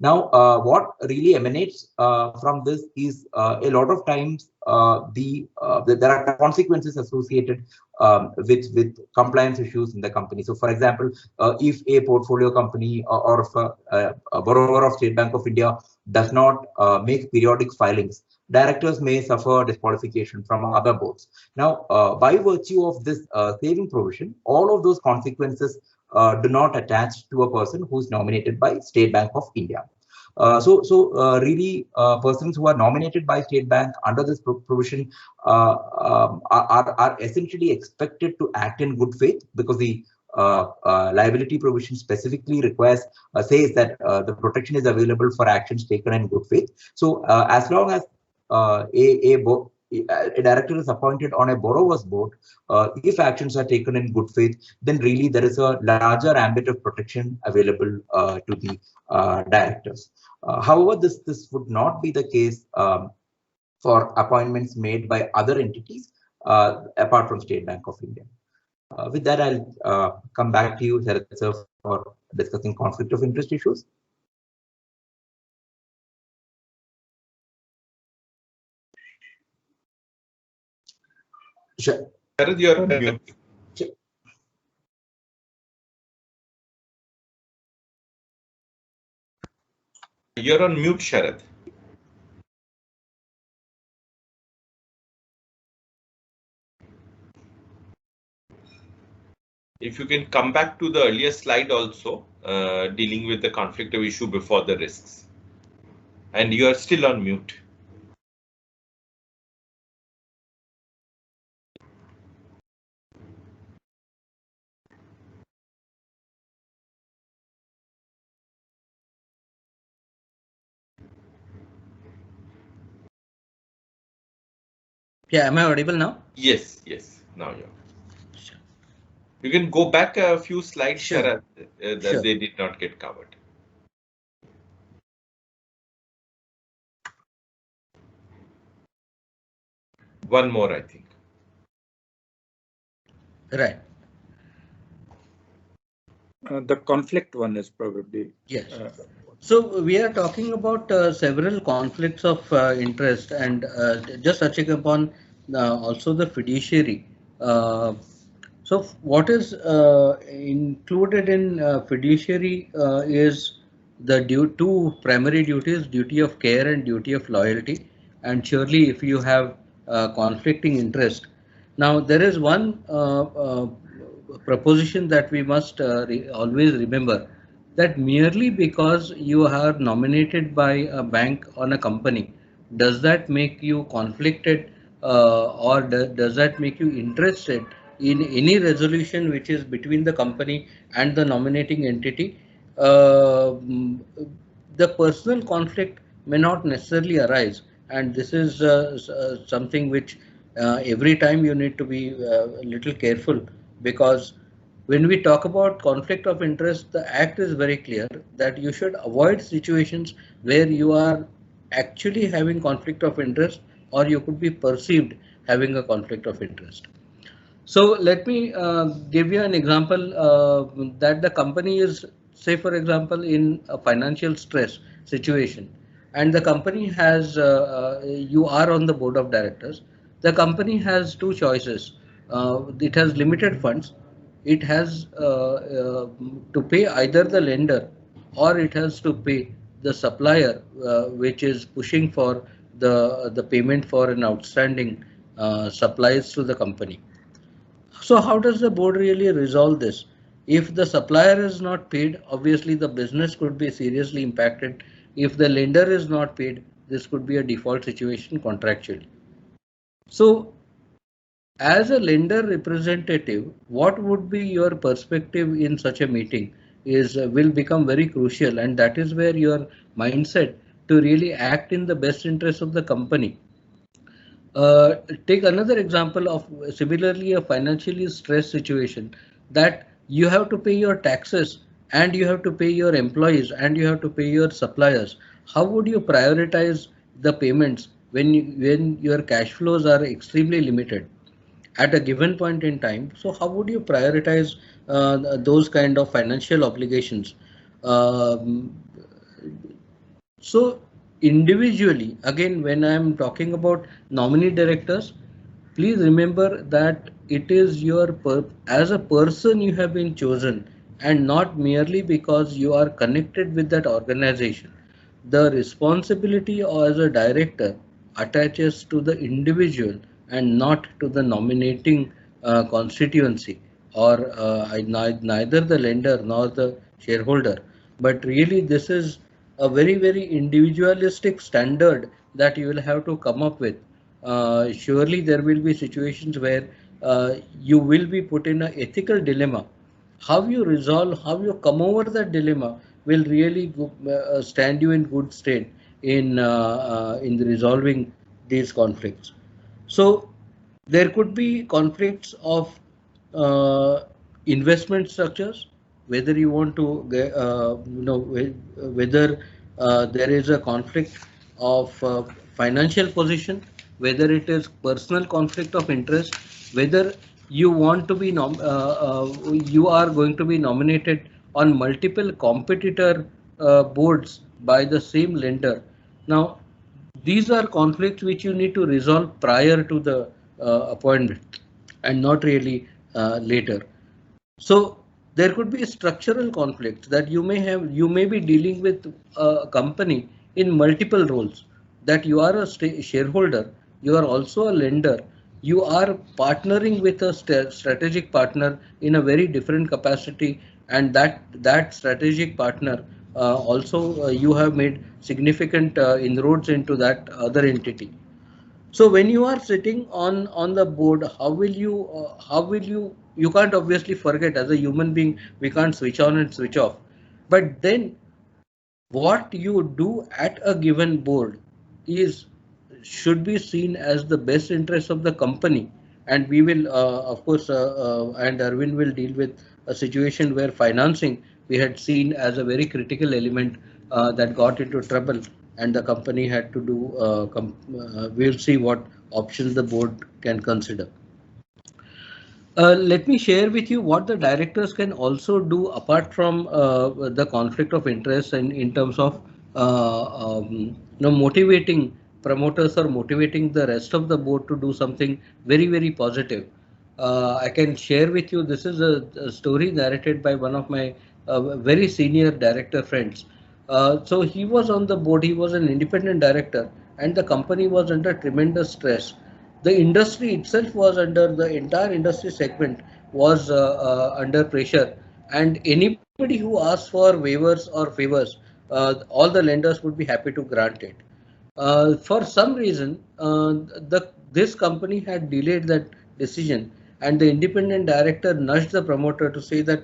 Now, what really emanates from this is a lot of times there are consequences associated with compliance issues in the company. So, for example, if a portfolio company or if a borrower of State Bank of India does not make periodic filings, directors may suffer disqualification from other boards. Now, by virtue of this saving provision, all of those consequences do not attach to a person who is nominated by State Bank of India. Really, persons who are nominated by State Bank under this provision are essentially expected to act in good faith, because the liability provision specifically requires says that the protection is available for actions taken in good faith. So as long as a director is appointed on a borrower's board, if actions are taken in good faith, then really there is a larger ambit of protection available to the directors. However, this would not be the case for appointments made by other entities apart from State Bank of India. With that, I'll come back to you, Sharat sir, for discussing conflict of interest issues. Sure. Sharat, you're on mute. You're on mute, Sharat. If you can come back to the earlier slide also, dealing with the conflict of issue before the risks. And you are still on mute. Yeah, am I audible now? Yes, yes, now you're. Sure. You can go back a few slides, sure. Sharat, that sure. They did not get covered. One more, I think. Right. The conflict one is probably. Yes. So we are talking about several conflicts of interest, and just touching upon also the fiduciary. So what is included in fiduciary is the two primary duties: duty of care and duty of loyalty. And surely, if you have conflicting interest, now there is one proposition that we must always remember, that merely because you are nominated by a bank on a company, does that make you conflicted or does that make you interested in any resolution which is between the company and the nominating entity? The personal conflict may not necessarily arise, and this is something which every time you need to be a little careful, because when we talk about conflict of interest, the Act is very clear that you should avoid situations where you are actually having conflict of interest or you could be perceived having a conflict of interest. So let me give you an example that the company is, say for example, in a financial stress situation, and the company has, you are on the board of directors. The company has two choices. It has limited funds. It has to pay either the lender or it has to pay the supplier, which is pushing for the payment for an outstanding supplies to the company. So how does the board really resolve this? If the supplier is not paid, obviously the business could be seriously impacted. If the lender is not paid, this could be a default situation contractually. So as a lender representative, what would be your perspective in such a meeting will become very crucial, and that is where your mindset to really act in the best interest of the company. Take another example of similarly a financially stressed situation, that you have to pay your taxes and you have to pay your employees and you have to pay your suppliers. How would you prioritize the payments when your cash flows are extremely limited at a given point in time? So how would you prioritize those kind of financial obligations? So individually, again, when I'm talking about nominee directors, please remember that it is your as a person you have been chosen, and not merely because you are connected with that organization. The responsibility as a director attaches to the individual and not to the nominating constituency, or neither the lender nor the shareholder. But really this is a very, very individualistic standard that you will have to come up with. Surely there will be situations where you will be put in an ethical dilemma. How you resolve, how you come over that dilemma will really stand you in good stead in resolving these conflicts. So there could be conflicts of investment structures, whether you want to get, whether there is a conflict of financial position, whether it is personal conflict of interest, whether you want to be you are going to be nominated on multiple competitor boards by the same lender. Now, these are conflicts which you need to resolve prior to the appointment and not really later. So there could be structural conflicts that you may have. You may be dealing with a company in multiple roles, that you are a shareholder, you are also a lender, you are partnering with a strategic partner in a very different capacity, and that strategic partner also you have made significant inroads into that other entity. So when you are sitting on the board, how will you can't obviously forget, as a human being, we can't switch on and switch off. But then what you do at a given board should be seen as the best interest of the company. And we will, of course, and Arvind will deal with a situation where financing we had seen as a very critical element that got into trouble, and the company had to do. We'll see what options the board can consider. Let me share with you what the directors can also do apart from the conflict of interest, and in terms of motivating promoters or motivating the rest of the board to do something very, very positive. I can share with you, this is a story narrated by one of my very senior director friends. So he was on the board, he was an independent director, and the company was under tremendous stress. The industry itself was under, the entire industry segment was under pressure, and anybody who asked for waivers or favors, all the lenders would be happy to grant it. For some reason, this company had delayed that decision, and the independent director nudged the promoter to say that,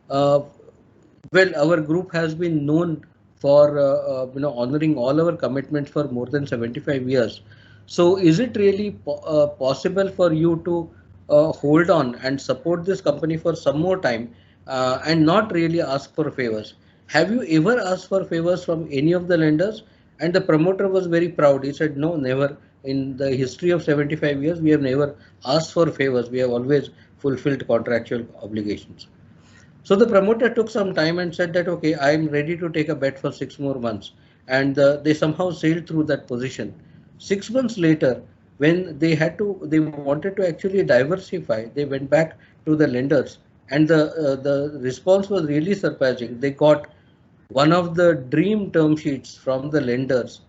well, our group has been known for honoring all our commitments for more than 75 years. So is it really possible for you to hold on and support this company for some more time and not really ask for favors? Have you ever asked for favors from any of the lenders? And the promoter was very proud. He said, no, never. In the history of 75 years, we have never asked for favors. We have always fulfilled contractual obligations. So the promoter took some time and said that, okay, I am ready to take a bet for 6 more months. And they somehow sailed through that position. 6 months later, when they wanted to actually diversify, they went back to the lenders, and the response was really surprising. They got one of the dream term sheets from the lenders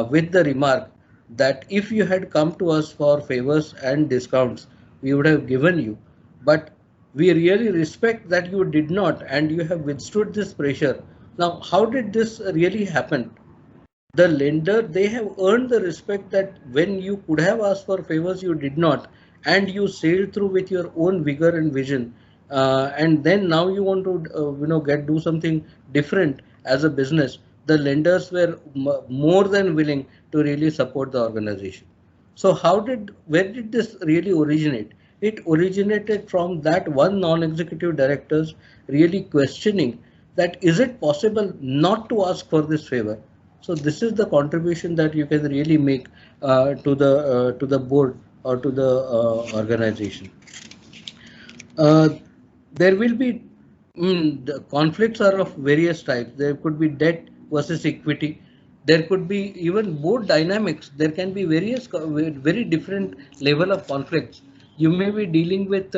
with the remark that if you had come to us for favors and discounts, we would have given you. But we really respect that you did not, and you have withstood this pressure. Now, how did this really happen? The lender, they have earned the respect that when you could have asked for favors, you did not, and you sailed through with your own vigor and vision. And then now you want to do something different as a business. The lenders were more than willing to really support the organization. So where did this really originate? It originated from that one non-executive directors really questioning that, is it possible not to ask for this favor? So this is the contribution that you can really make to the board or to the organization. There will be the conflicts are of various types. There could be debt versus equity. There could be even board dynamics. There can be various very different level of conflicts. You may be dealing with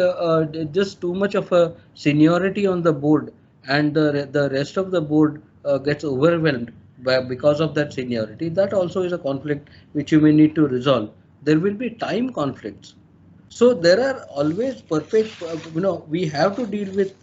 just too much of a seniority on the board, and the rest of the board gets overwhelmed because of that seniority. That also is a conflict which you may need to resolve. There will be time conflicts. So there are always perfect, we have to deal with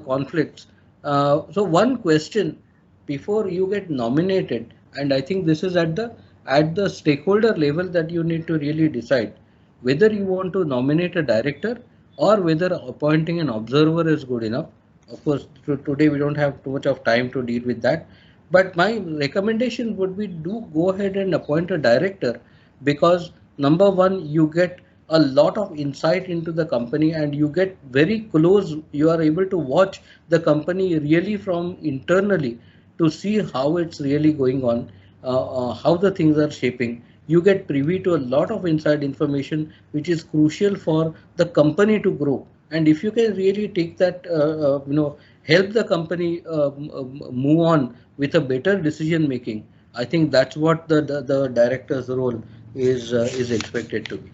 conflicts. So one question before you get nominated, and I think this is at the stakeholder level that you need to really decide whether you want to nominate a director or whether appointing an observer is good enough. Of course, today we don't have too much of time to deal with that. But my recommendation would be, do go ahead and appoint a director, because Number one, you get a lot of insight into the company and you get very close. You are able to watch the company really from internally to see how it's really going on, how the things are shaping. You get privy to a lot of inside information, which is crucial for the company to grow. And if you can really take that, help the company move on with a better decision making, I think that's what the director's role is expected to be.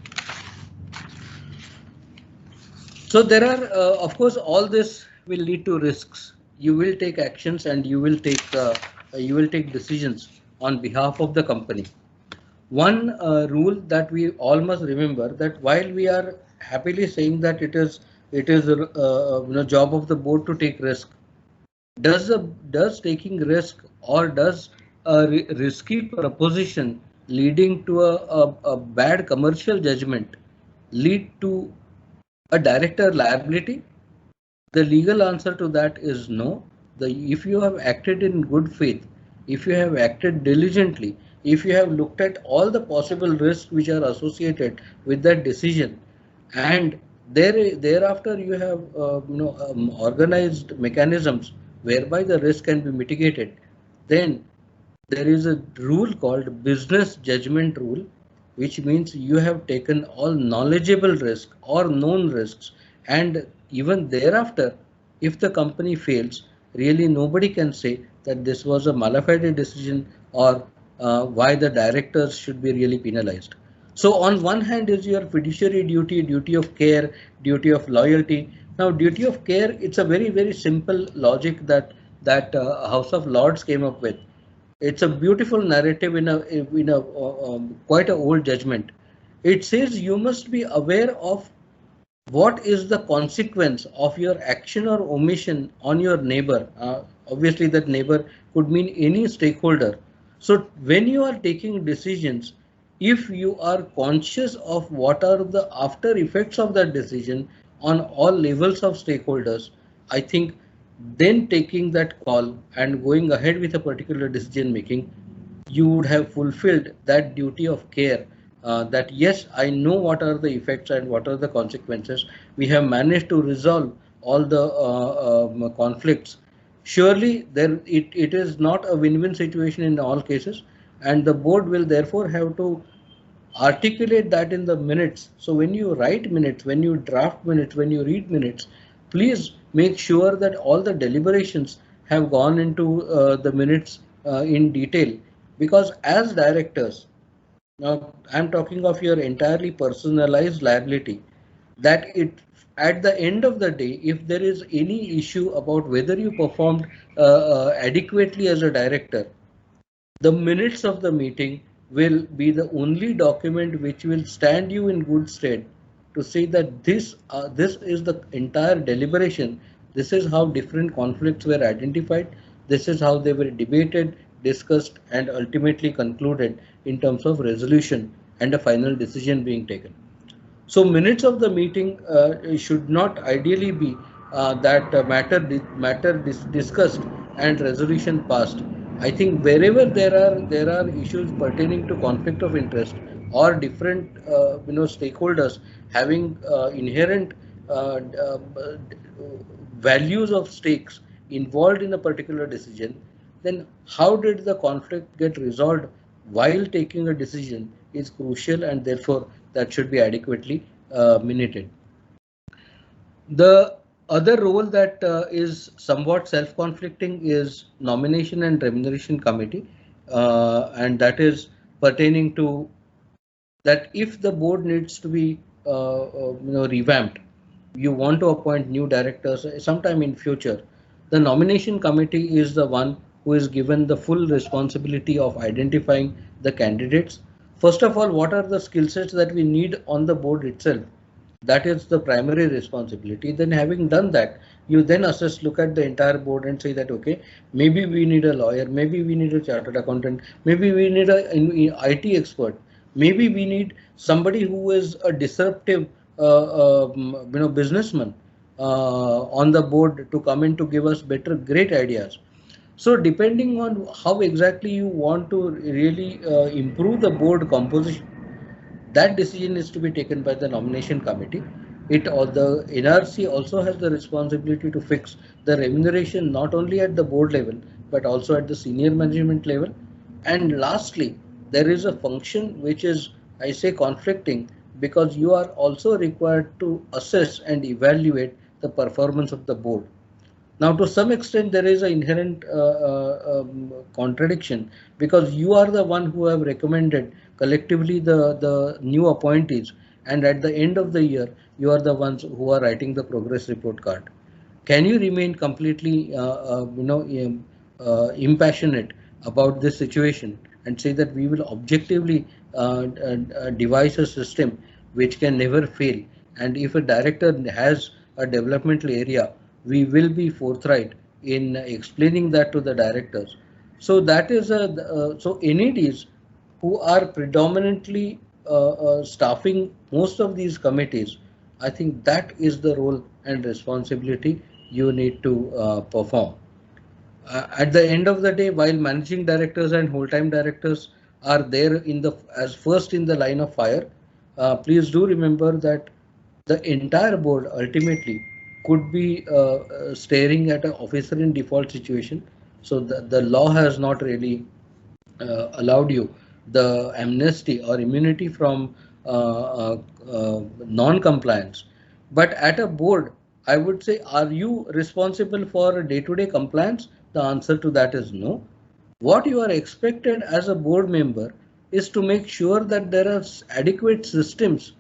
So there are, of course, all this will lead to risks. You will take actions and you will take decisions on behalf of the company. One rule that we all must remember, that while we are happily saying that it is job of the board to take risk, does taking risk or does a risky proposition leading to a bad commercial judgment lead to a director liability? The legal answer to that is no. If you have acted in good faith, if you have acted diligently, if you have looked at all the possible risks which are associated with that decision, and thereafter you have organized mechanisms whereby the risk can be mitigated, then there is a rule called business judgment rule, which means you have taken all knowledgeable risks or known risks, and even thereafter, if the company fails, really nobody can say that this was a mala fide decision or why the directors should be really penalized. So on one hand is your fiduciary duty, duty of care, duty of loyalty. Now duty of care, it's a very, very simple logic that House of Lords came up with. It's a beautiful narrative in a quite an old judgment. It says you must be aware of what is the consequence of your action or omission on your neighbor. Obviously, that neighbor could mean any stakeholder. So when you are taking decisions, if you are conscious of what are the after effects of that decision on all levels of stakeholders, I think then taking that call and going ahead with a particular decision making, you would have fulfilled that duty of care, that yes, I know what are the effects and what are the consequences. We have managed to resolve all the conflicts. Surely it is not a win-win situation in all cases, and the board will therefore have to articulate that in the minutes. So when you write minutes, when you draft minutes, when you read minutes, please make sure that all the deliberations have gone into the minutes in detail, because as directors, now I'm talking of your entirely personalized liability, that at the end of the day, if there is any issue about whether you performed adequately as a director, the minutes of the meeting will be the only document which will stand you in good stead to say that this is the entire deliberation. This is how different conflicts were identified. This is how they were debated, discussed, and ultimately concluded in terms of resolution and a final decision being taken. So minutes of the meeting should not ideally be that matter discussed and resolution passed. I think wherever there are issues pertaining to conflict of interest or different stakeholders having inherent values of stakes involved in a particular decision, then how did the conflict get resolved while taking a decision is crucial, and therefore that should be adequately minuted. The other role that is somewhat self-conflicting is nomination and remuneration committee, and that is pertaining to that if the board needs to be revamped, you want to appoint new directors sometime in future, the nomination committee is the one who is given the full responsibility of identifying the candidates. First of all, what are the skill sets that we need on the board itself? That is the primary responsibility. Then having done that, you then assess, look at the entire board and say that, okay, maybe we need a lawyer, maybe we need a chartered accountant, maybe we need an IT expert, maybe we need somebody who is a disruptive businessman on the board to come in to give us great ideas. So depending on how exactly you want to really improve the board composition, that decision is to be taken by the nomination committee. The NRC also has the responsibility to fix the remuneration not only at the board level but also at the senior management level. And lastly, there is a function which is, I say, conflicting, because you are also required to assess and evaluate the performance of the board. Now, to some extent, there is an inherent contradiction, because you are the one who have recommended collectively the new appointees, and at the end of the year, you are the ones who are writing the progress report card. Can you remain completely, impassionate about this situation and say that we will objectively devise a system which can never fail? And if a director has a developmental area, we will be forthright in explaining that to the directors. So that is so NEDs who are predominantly staffing most of these committees, I think that is the role and responsibility you need to perform. At the end of the day, while managing directors and whole-time directors are there as first in the line of fire, please do remember that the entire board ultimately could be staring at an officer in default situation. So the law has not really allowed you the amnesty or immunity from non-compliance. But at a board, I would say, are you responsible for day-to-day compliance? The answer to that is no. What you are expected as a board member is to make sure that there are adequate systems,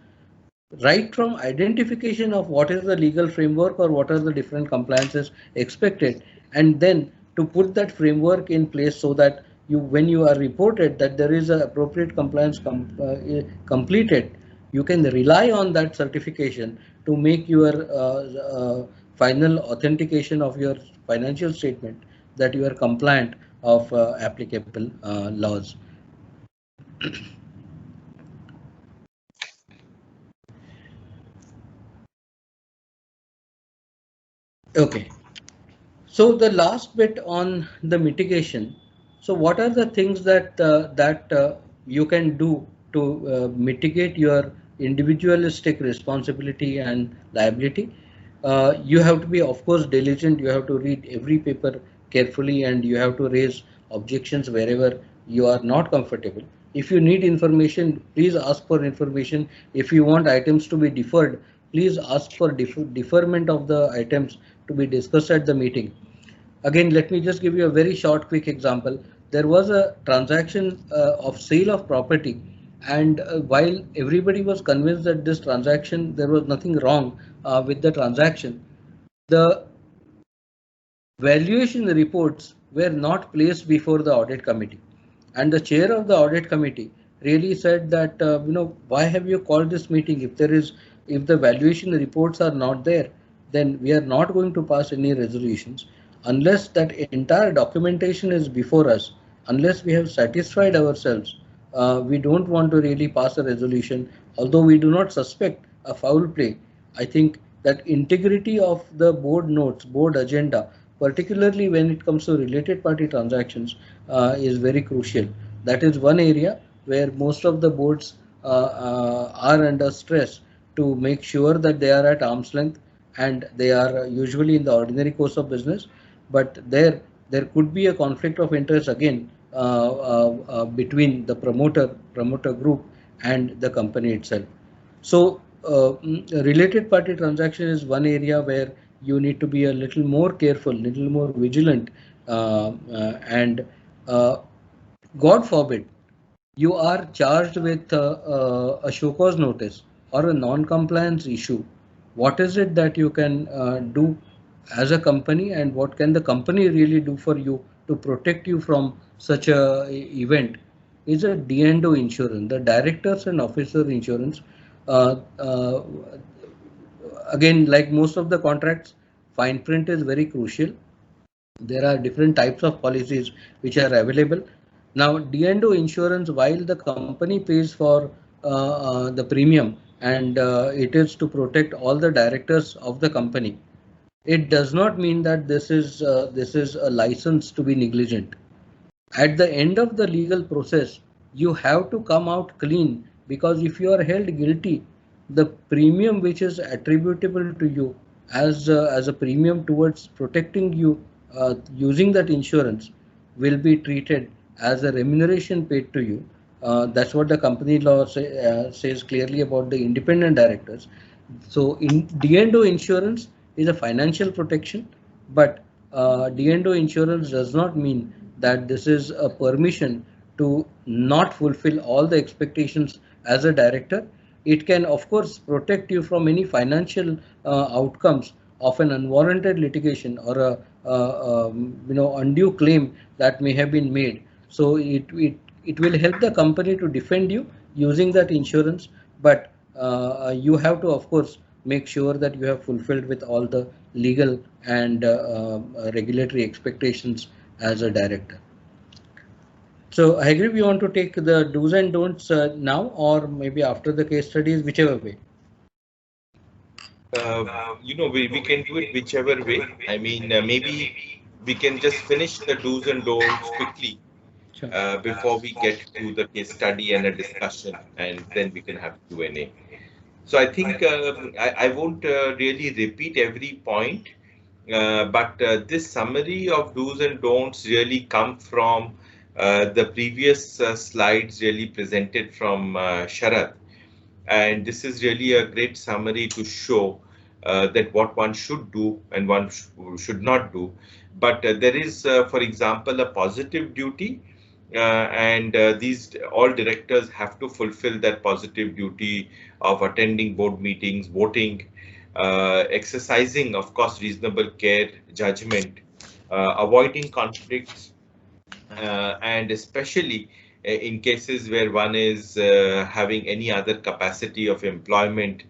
right from identification of what is the legal framework or what are the different compliances expected, and then to put that framework in place so that when you are reported that there is an appropriate compliance completed, you can rely on that certification to make your final authentication of your financial statement that you are compliant of applicable laws. Okay, so the last bit on the mitigation. So what are the things that you can do to mitigate your individualistic responsibility and liability? You have to be, of course, diligent. You have to read every paper carefully, and you have to raise objections wherever you are not comfortable. If you need information, please ask for information. If you want items to be deferred, please ask for deferment of the items to be discussed at the meeting. Again, let me just give you a very short, quick example. There was a transaction of sale of property, and while everybody was convinced that this transaction, there was nothing wrong with the transaction, the valuation reports were not placed before the audit committee, and the chair of the audit committee really said that why have you called this meeting? If the valuation reports are not there, then we are not going to pass any resolutions unless that entire documentation is before us. Unless we have satisfied ourselves, we don't want to really pass a resolution, although we do not suspect a foul play. I think that integrity of the board notes, board agenda, particularly when it comes to related party transactions, is very crucial. That is one area where most of the boards are under stress to make sure that they are at arm's length, and they are usually in the ordinary course of business. But there could be a conflict of interest again between the promoter group and the company itself. So related party transaction is one area where you need to be a little more careful, little more vigilant, and God forbid you are charged with a show cause notice or a non-compliance issue. What is it that you can do as a company, and what can the company really do for you to protect you from such a event? Is a D&O insurance, the directors and officer insurance. Again, like most of the contracts, fine print is very crucial. There are different types of policies which are available. Now, D&O insurance, while the company pays for the premium, and it is to protect all the directors of the company, it does not mean that this is a license to be negligent. At the end of the legal process, you have to come out clean because if you are held guilty, the premium which is attributable to you as a premium towards protecting you using that insurance will be treated as a remuneration paid to you. That's what the company law says clearly about the independent directors. So in D&O insurance is a financial protection, but D&O insurance does not mean that this is a permission to not fulfill all the expectations as a director. It can, of course, protect you from any financial outcomes of an unwarranted litigation or a undue claim that may have been made. So it will help the company to defend you using that insurance, but you have to, of course, make sure that you have fulfilled with all the legal and regulatory expectations as a director. So I agree, we want to take the do's and don'ts now or maybe after the case studies, whichever way. We can do it whichever way. I mean, maybe we can just finish the do's and don'ts quickly before we get to the case study and a discussion, and then we can have Q&A. So I think I won't really repeat every point, but this summary of do's and don'ts really come from the previous slides really presented from Sharad. And this is really a great summary to show that what one should do and one should not do. But there is, for example, a positive duty, and these all directors have to fulfill that positive duty of attending board meetings, voting, exercising, of course, reasonable care, judgment, avoiding conflicts, and especially in cases where one is having any other capacity of employment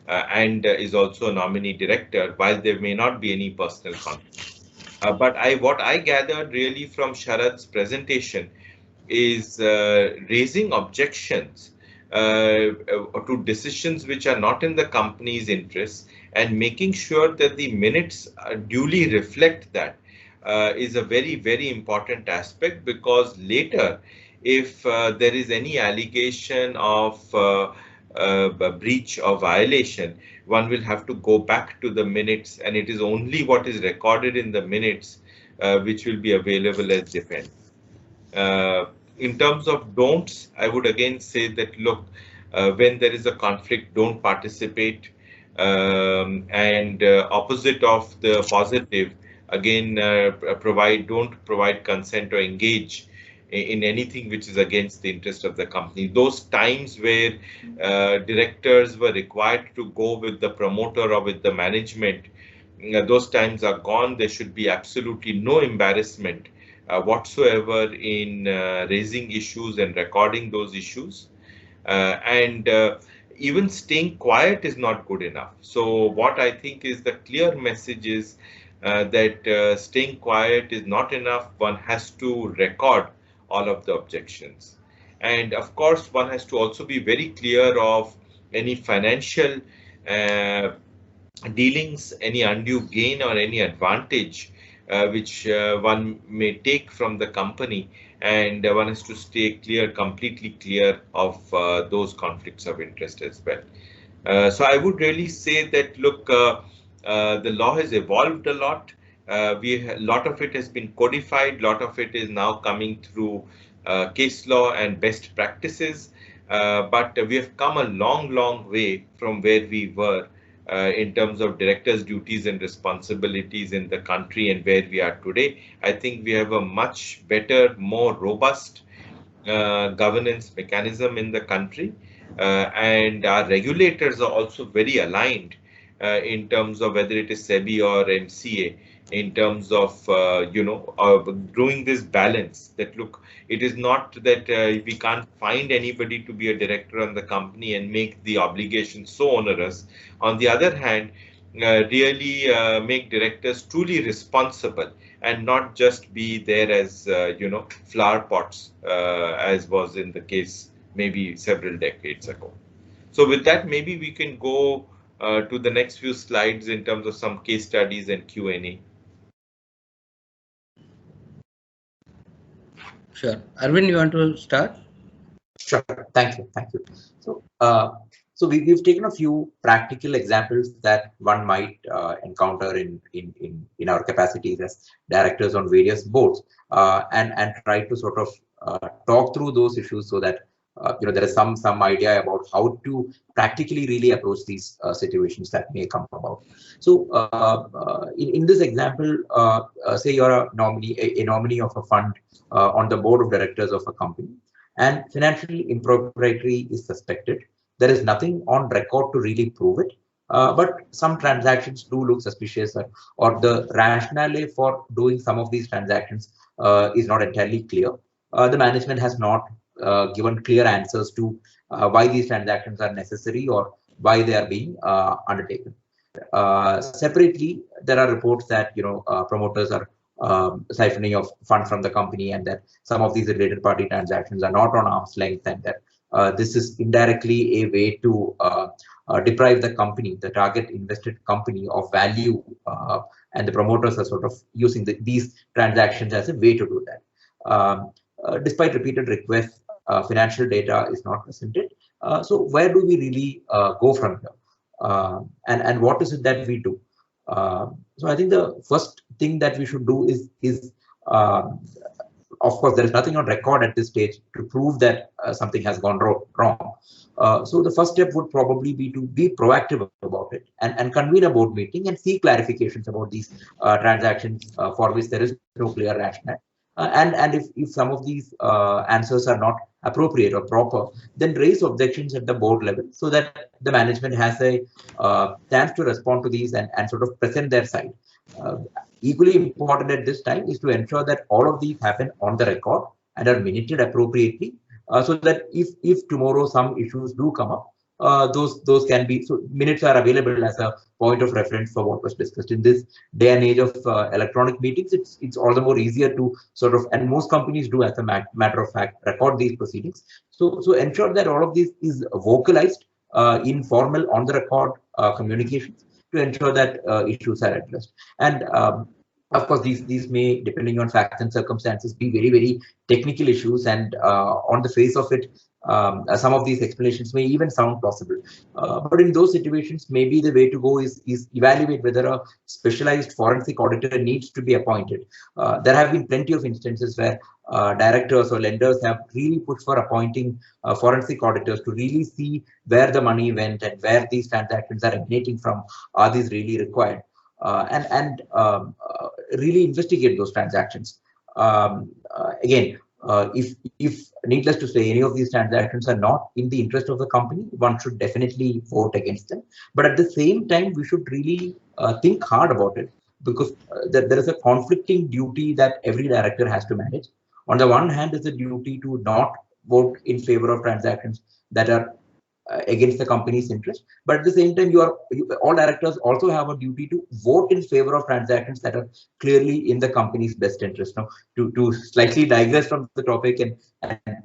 and is also a nominee director, while there may not be any personal conflict. But what I gathered really from Sharad's presentation is raising objections to decisions which are not in the company's interests and making sure that the minutes duly reflect that is a very, very important aspect, because later, if there is any allegation of a breach or violation, one will have to go back to the minutes, and it is only what is recorded in the minutes which will be available as defense. In terms of don'ts, I would again say that, look, when there is a conflict, don't participate. And opposite of the positive, again, don't provide consent or engage in anything which is against the interest of the company. Those times where directors were required to go with the promoter or with the management, those times are gone. There should be absolutely no embarrassment whatsoever in raising issues and recording those issues. And even staying quiet is not good enough. So what I think is the clear message is that staying quiet is not enough. One has to record all of the objections. And of course, one has to also be very clear of any financial dealings, any undue gain or any advantage which one may take from the company, and one has to stay clear, completely clear of those conflicts of interest as well. So I would really say that, look, the law has evolved a lot. A lot of it has been codified, a lot of it is now coming through case law and best practices, but we have come a long, long way from where we were in terms of directors' duties and responsibilities in the country and where we are today. I think we have a much better, more robust governance mechanism in the country, and our regulators are also very aligned in terms of whether it is SEBI or MCA, in terms of doing this balance that, look, it is not that we can't find anybody to be a director on the company and make the obligation so onerous. On the other hand, really make directors truly responsible and not just be there as flower pots, as was in the case maybe several decades ago. So with that, maybe we can go to the next few slides in terms of some case studies and Q&A. Sure. Arvind, you want to start? Sure. Thank you. Thank you. So So we've taken a few practical examples that one might encounter in our capacities as directors on various boards, and try to sort of talk through those issues so that there is some idea about how to practically really approach these situations that may come about. So in this example, say you're a nominee of a fund on the board of directors of a company, and financial impropriety is suspected. There is nothing on record to really prove it, but some transactions do look suspicious, or the rationale for doing some of these transactions is not entirely clear. The management has not given clear answers to why these transactions are necessary or why they are being undertaken. Separately, there are reports that promoters are siphoning of funds from the company, and that some of these related party transactions are not on arm's length, and that this is indirectly a way to deprive the company, the target invested company, of value, and the promoters are sort of using these transactions as a way to do that. Despite repeated requests, financial data is not presented. So where do we really go from here? And what is it that we do? So I think the first thing that we should do is of course, there is nothing on record at this stage to prove that something has gone wrong. So the first step would probably be to be proactive about it and convene a board meeting and seek clarifications about these transactions for which there is no clear rationale. And if some of these answers are not appropriate or proper, then raise objections at the board level so that the management has a chance to respond to these and sort of present their side. Equally important at this time is to ensure that all of these happen on the record and are minuted appropriately, so that if tomorrow some issues do come up, those can be, so minutes are available as a point of reference for what was discussed. In this day and age of electronic meetings, it's all the more easier to sort of, and most companies do as a matter of fact, record these proceedings. So ensure that all of this is vocalized in formal on the record communications to ensure that issues are addressed. And of course, these may, depending on facts and circumstances, be very, very technical issues, and on the face of it, some of these explanations may even sound plausible. But in those situations, maybe the way to go is evaluate whether a specialized forensic auditor needs to be appointed. There have been plenty of instances where directors or lenders have really pushed for appointing forensic auditors to really see where the money went and where these transactions are emanating from. Are these really required? And really investigate those transactions. Again, if needless to say, any of these transactions are not in the interest of the company, one should definitely vote against them. But at the same time, we should really think hard about it, because there is a conflicting duty that every director has to manage. On the one hand, is the duty to not vote in favor of transactions that are against the company's interest, but at the same time, all directors also have a duty to vote in favor of transactions that are clearly in the company's best interest. Now, to slightly digress from the topic and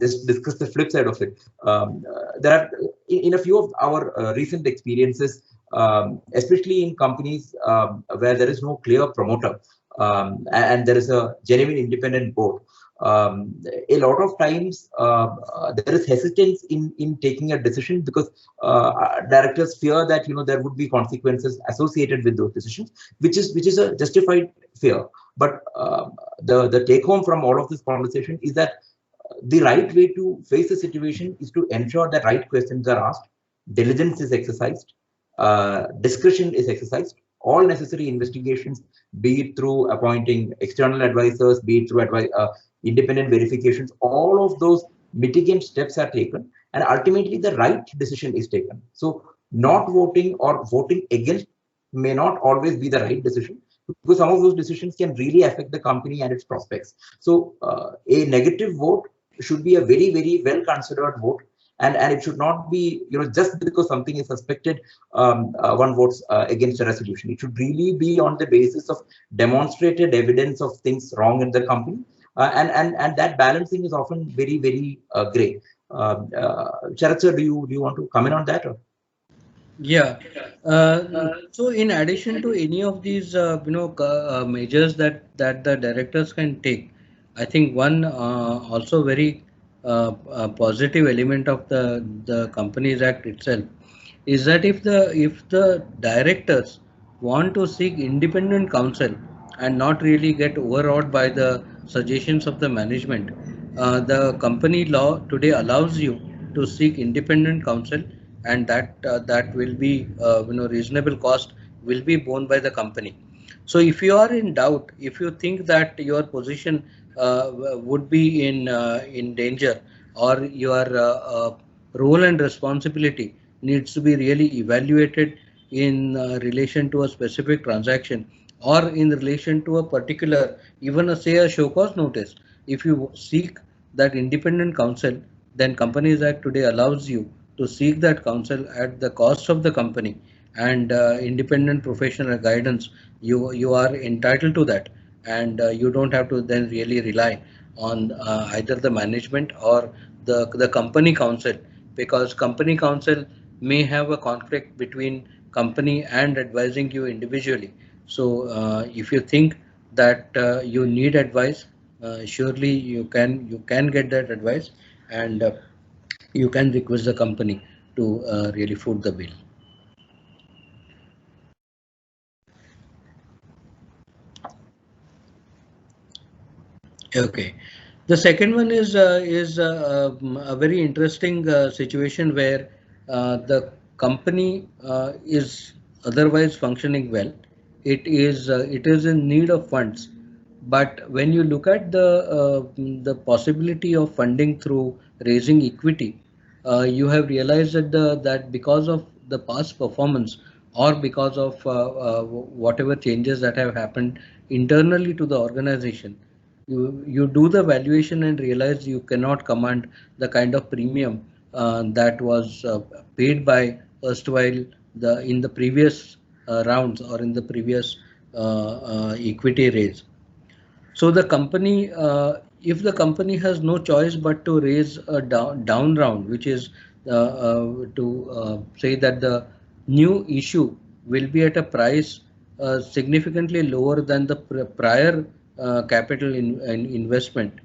just discuss the flip side of it, there are in a few of our recent experiences, especially in companies where there is no clear promoter and there is a genuine independent board. A lot of times there is hesitance in taking a decision, because directors fear that there would be consequences associated with those decisions, which is a justified fear. But the take home from all of this conversation is that the right way to face the situation is to ensure that right questions are asked, diligence is exercised, discretion is exercised, all necessary investigations, be it through appointing external advisors, be it through independent verifications, all of those mitigant steps are taken, and ultimately the right decision is taken. So not voting or voting against may not always be the right decision, because some of those decisions can really affect the company and its prospects. So a negative vote should be a very, very well considered vote, and it should not be, just because something is suspected, one votes against a resolution. It should really be on the basis of demonstrated evidence of things wrong in the company. And that balancing is often very, very gray. Sharat sir, do you want to comment on that? Or? Yeah. So in addition to any of these, measures that the directors can take, I think one also very positive element of the Companies Act itself is that if the directors want to seek independent counsel and not really get overawed by the suggestions of the management, the company law today allows you to seek independent counsel, and that will be reasonable cost will be borne by the company. So if you are in doubt, if you think that your position would be in danger, or your role and responsibility needs to be really evaluated in relation to a specific transaction, or in relation to a particular, even say a show cause notice, if you seek that independent counsel, then Companies Act today allows you to seek that counsel at the cost of the company, and independent professional guidance, you are entitled to that, and you don't have to then really rely on either the management or the company counsel, because company counsel may have a conflict between company and advising you individually. So if you think that you need advice, surely you can get that advice, and you can request the company to really foot the bill. Okay. The second one is a very interesting situation where the company is otherwise functioning well. It is in need of funds, but when you look at the possibility of funding through raising equity, you have realized that because of the past performance, or because of whatever changes that have happened internally to the organization, you do the valuation and realize you cannot command the kind of premium that was paid by erstwhile in the previous rounds, or in the previous equity raise. So the company, if the company has no choice but to raise a down round, which is to say that the new issue will be at a price significantly lower than the prior capital investment,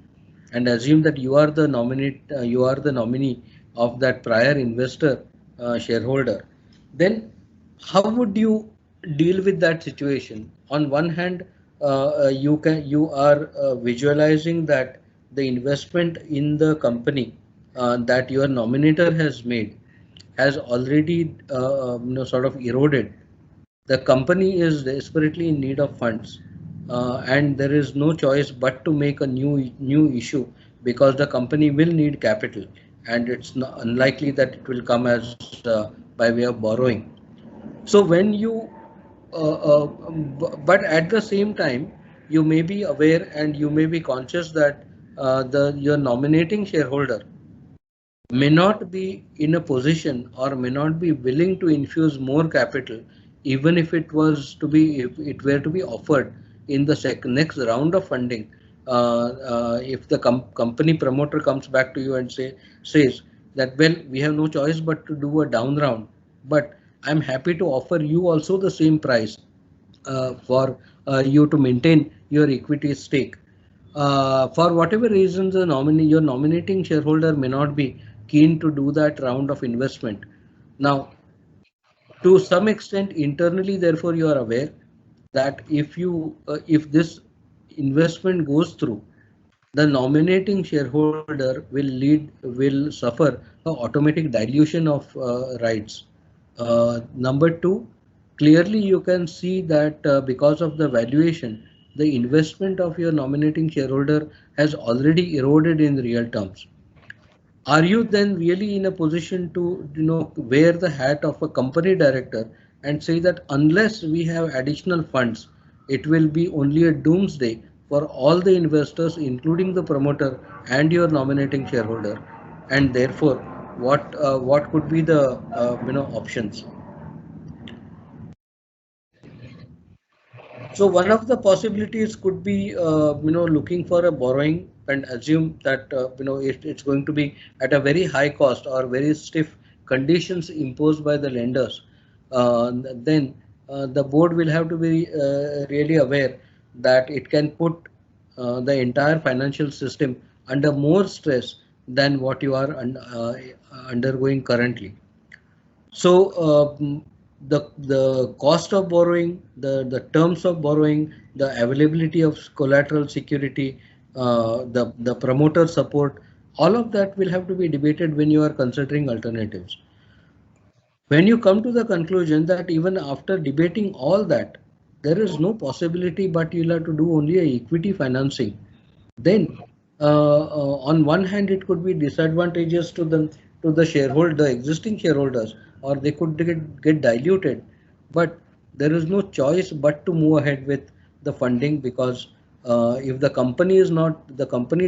and assume that you are the nominee of that prior investor shareholder, then how would you deal with that situation? On one hand, you are visualizing that the investment in the company that your nominator has made has already sort of eroded. The company is desperately in need of funds, and there is no choice but to make a new issue, because the company will need capital, and it's unlikely that it will come as by way of borrowing. So when you but at the same time, you may be aware and you may be conscious that your nominating shareholder may not be in a position, or may not be willing to infuse more capital, even if it were to be offered in the next round of funding. If the company promoter comes back to you and says that, well, we have no choice but to do a down round, but I'm happy to offer you also the same price for you to maintain your equity stake. For whatever reasons, your nominating shareholder may not be keen to do that round of investment. Now, to some extent, internally, therefore, you are aware that if this investment goes through, the nominating shareholder will suffer an automatic dilution of rights. Number two, clearly you can see that because of the valuation, the investment of your nominating shareholder has already eroded in real terms. Are you then really in a position to wear the hat of a company director and say that unless we have additional funds, it will be only a doomsday for all the investors, including the promoter and your nominating shareholder, and therefore what could be the options? So one of the possibilities could be looking for a borrowing, and assume that it's going to be at a very high cost or very stiff conditions imposed by the lenders. Then the board will have to be really aware that it can put the entire financial system under more stress than what you are undergoing currently. So the cost of borrowing, the terms of borrowing, the availability of collateral security, the promoter support, all of that will have to be debated when you are considering alternatives. When you come to the conclusion that even after debating all that, there is no possibility but you'll have to do only a equity financing, then on one hand it could be disadvantageous to the shareholder, the existing shareholders, or they could get diluted, but there is no choice but to move ahead with the funding, because if the company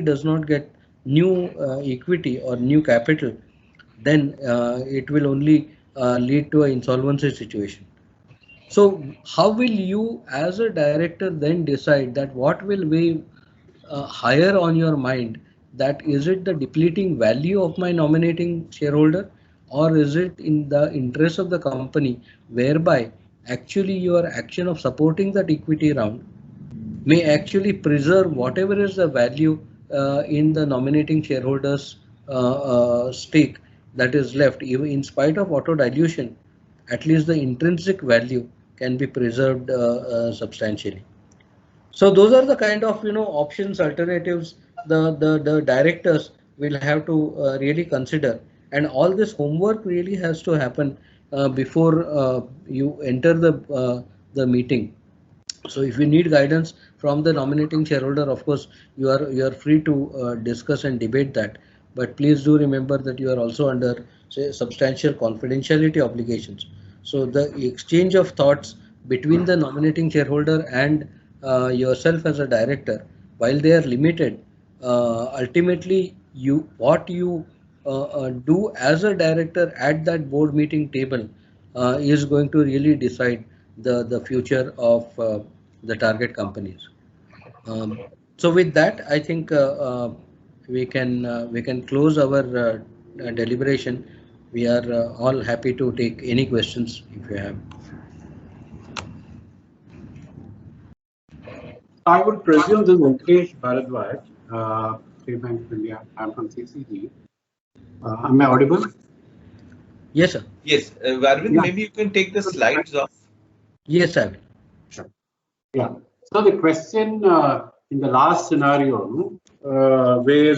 does not get new equity or new capital, then it will only lead to an insolvency situation. So how will you as a director then decide that what will be higher on your mind, that is it the depleting value of my nominating shareholder, or is it in the interest of the company, whereby actually your action of supporting that equity round may actually preserve whatever is the value in the nominating shareholders stake that is left, even in spite of auto dilution, at least the intrinsic value can be preserved substantially. So those are the kind of options, alternatives the directors will have to really consider, and all this homework really has to happen before you enter the meeting. So if you need guidance from the nominating shareholder, of course you are free to discuss and debate that, but please do remember that you are also under, say, substantial confidentiality obligations. So the exchange of thoughts between the nominating shareholder and yourself as a director, while they are limited, ultimately what you do as a director at that board meeting table is going to really decide the future of the target companies. So with that, I think we can close our deliberation. We are all happy to take any questions if you have. I would presume this is Venkatesh Bharadwaj, State Bank of India. I'm from CCG. Am I audible? Yes, sir. Yes, Arvind, maybe you can take the slides off. Yes, I will. Sure. Yeah. So the question in the last scenario, where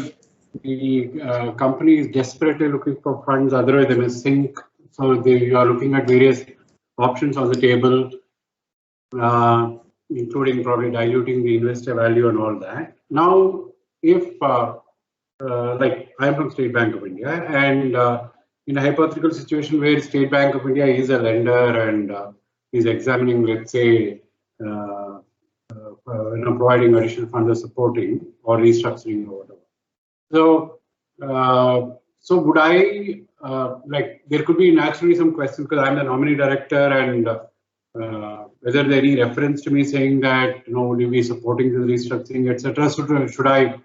the company is desperately looking for funds, otherwise they may sink. So you are looking at various options on the table, including probably diluting the investor value and all that. Now, if like I'm from State Bank of India, and in a hypothetical situation where State Bank of India is a lender and is examining, let's say, providing additional funds or supporting or restructuring or whatever. So, so would I like there could be naturally some questions because I'm the nominee director, and whether there any reference to me saying that would you be supporting the restructuring, etc. So should I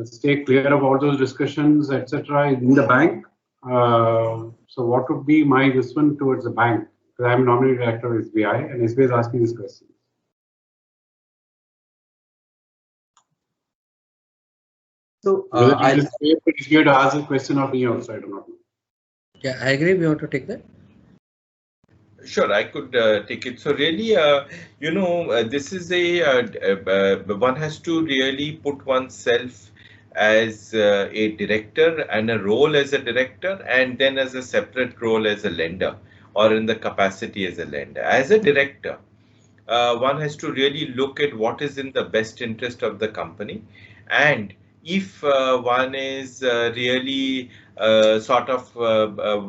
stay clear of all those discussions, etc. in the bank? So what would be my response towards the bank? Because I'm nominee director of SBI, and SBI is asking this question. So I'll it's here to ask a question of me also. I do not know. Yeah, I agree. We want to take that. Sure, I could take it. So really, this is one has to really put oneself as a director and a role as a director, and then as a separate role as a lender, or in the capacity as a lender. As a director, one has to really look at what is in the best interest of the company, and if one is really sort of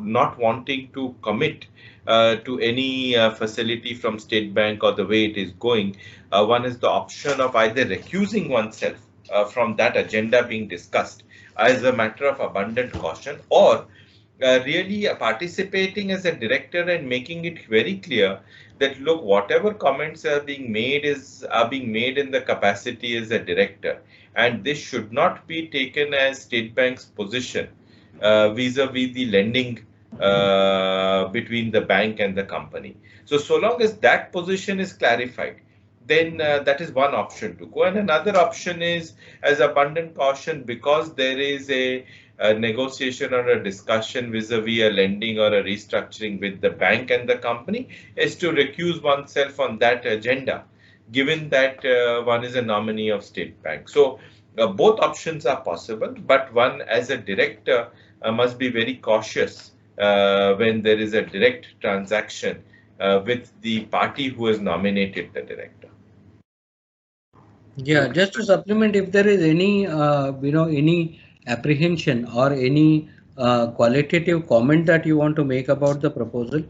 not wanting to commit to any facility from State Bank or the way it is going, one has the option of either recusing oneself from that agenda being discussed as a matter of abundant caution, or really participating as a director and making it very clear that look, whatever comments are being made in the capacity as a director, and this should not be taken as State Bank's position vis-a-vis the lending between the bank and the company. So long as that position is clarified, then that is one option to go. And another option is as abundant caution, because there is a a negotiation or a discussion vis-a-vis a lending or a restructuring with the bank and the company is to recuse oneself on that agenda, given that one is a nominee of State Bank. So both options are possible, but one as a director must be very cautious when there is a direct transaction with the party who has nominated the director. Yeah, just to supplement, if there is any, any apprehension or any qualitative comment that you want to make about the proposal,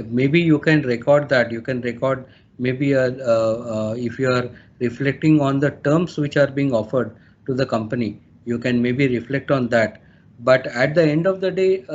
maybe you can record that. You can record maybe if you are reflecting on the terms which are being offered to the company, you can maybe reflect on that. But at the end of the day,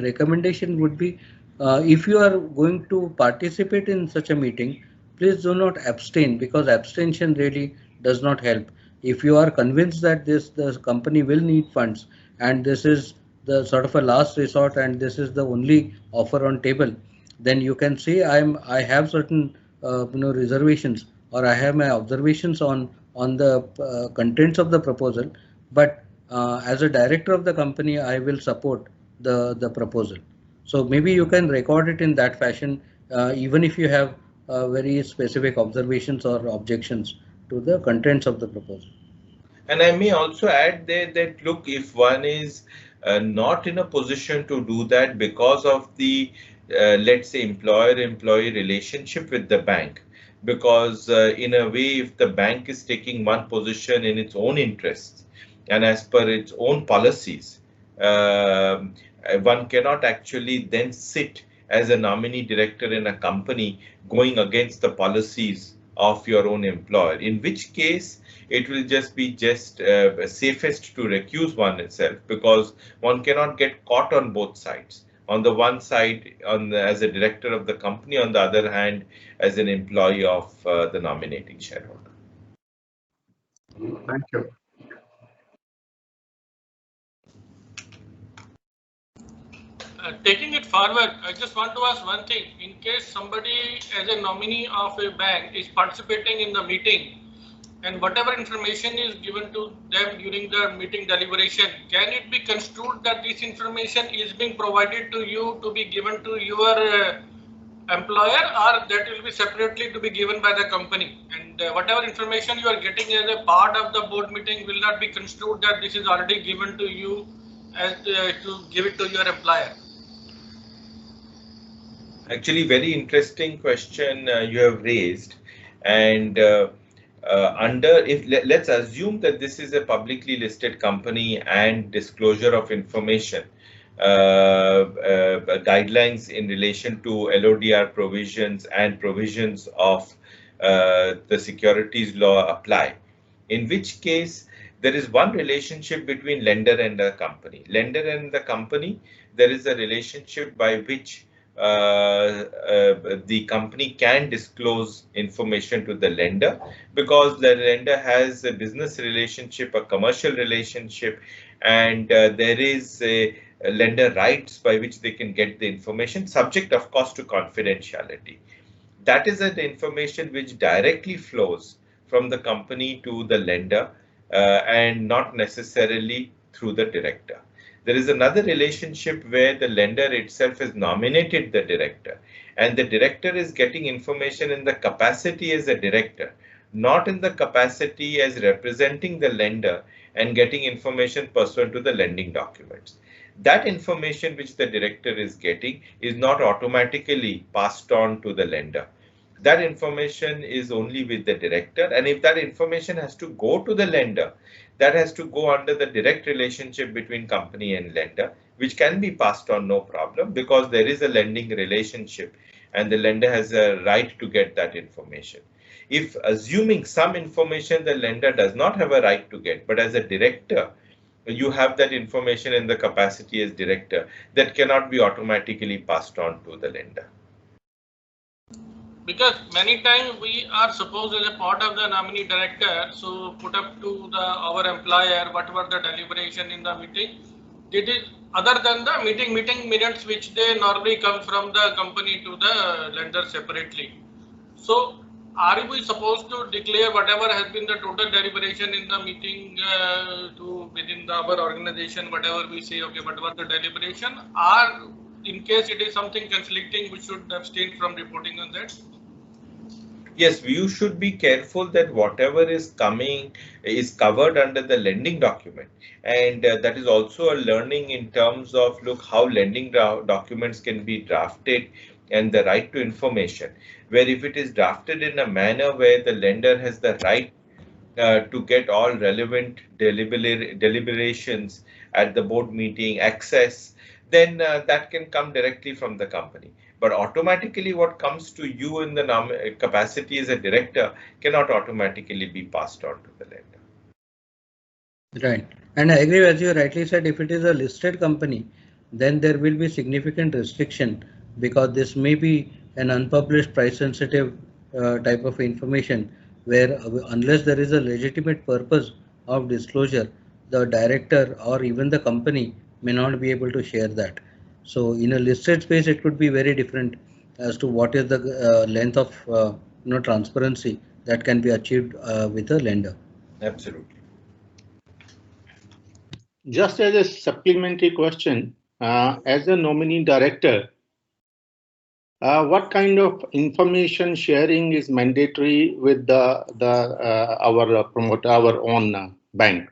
recommendation would be if you are going to participate in such a meeting, please do not abstain, because abstention really does not help. If you are convinced that the company will need funds and this is the sort of a last resort and this is the only offer on table, then you can say I have certain reservations, or I have my observations on the contents of the proposal, but as a director of the company I will support the proposal. So maybe you can record it in that fashion, even if you have very specific observations or objections to the contents of the proposal. And I may also add there that, look, if one is not in a position to do that because of the, let's say, employer-employee relationship with the bank, because in a way, if the bank is taking one position in its own interests and as per its own policies, one cannot actually then sit as a nominee director in a company going against the policies of your own employer, in which case it will just be safest to recuse oneself, because one cannot get caught on both sides. On the one side, as a director of the company, on the other hand, as an employee of the nominating shareholder. Thank you. Taking it forward, I just want to ask one thing. In case somebody as a nominee of a bank is participating in the meeting, and whatever information is given to them during the meeting deliberation, can it be construed that this information is being provided to you to be given to your employer, or that will be separately to be given by the company? And whatever information you are getting as a part of the board meeting will not be construed that this is already given to you as to give it to your employer. Actually, very interesting question you have raised. And let's assume that this is a publicly listed company and disclosure of information, guidelines in relation to LODR provisions and provisions of the securities law apply, in which case there is one relationship between lender and the company. Lender and the company, there is a relationship by which the company can disclose information to the lender, because the lender has a business relationship, a commercial relationship, and there is a lender rights by which they can get the information, subject of course to confidentiality. That is the information which directly flows from the company to the lender and not necessarily through the director. There is another relationship where the lender itself has nominated the director, and the director is getting information in the capacity as a director, not in the capacity as representing the lender and getting information pursuant to the lending documents. That information which the director is getting is not automatically passed on to the lender. That information is only with the director, and if that information has to go to the lender, that has to go under the direct relationship between company and lender, which can be passed on no problem, because there is a lending relationship and the lender has a right to get that information. If assuming some information the lender does not have a right to get, but as a director you have that information in the capacity as director, that cannot be automatically passed on to the lender. Because many times we are supposed as a part of the nominee director, so put up to our employer whatever the deliberation in the meeting. It is other than the meeting minutes which they normally come from the company to the lender separately. So are we supposed to declare whatever has been the total deliberation in the meeting to within our organization, whatever we say, okay, whatever the deliberation, or in case it is something conflicting, we should abstain from reporting on that? Yes, you should be careful that whatever is coming is covered under the lending document. And that is also a learning in terms of, look, how lending documents can be drafted and the right to information, where if it is drafted in a manner where the lender has the right to get all relevant deliberations at the board meeting access, then that can come directly from the company. But automatically what comes to you in the capacity as a director cannot automatically be passed on to the lender. Right. And I agree, as you rightly said, if it is a listed company, then there will be significant restriction, because this may be an unpublished price sensitive type of information, where unless there is a legitimate purpose of disclosure, the director or even the company may not be able to share that. So in a listed space, it could be very different as to what is the length of transparency that can be achieved with a lender. Absolutely. Just as a supplementary question, as a nominee director, what kind of information sharing is mandatory with our promoter, our own bank?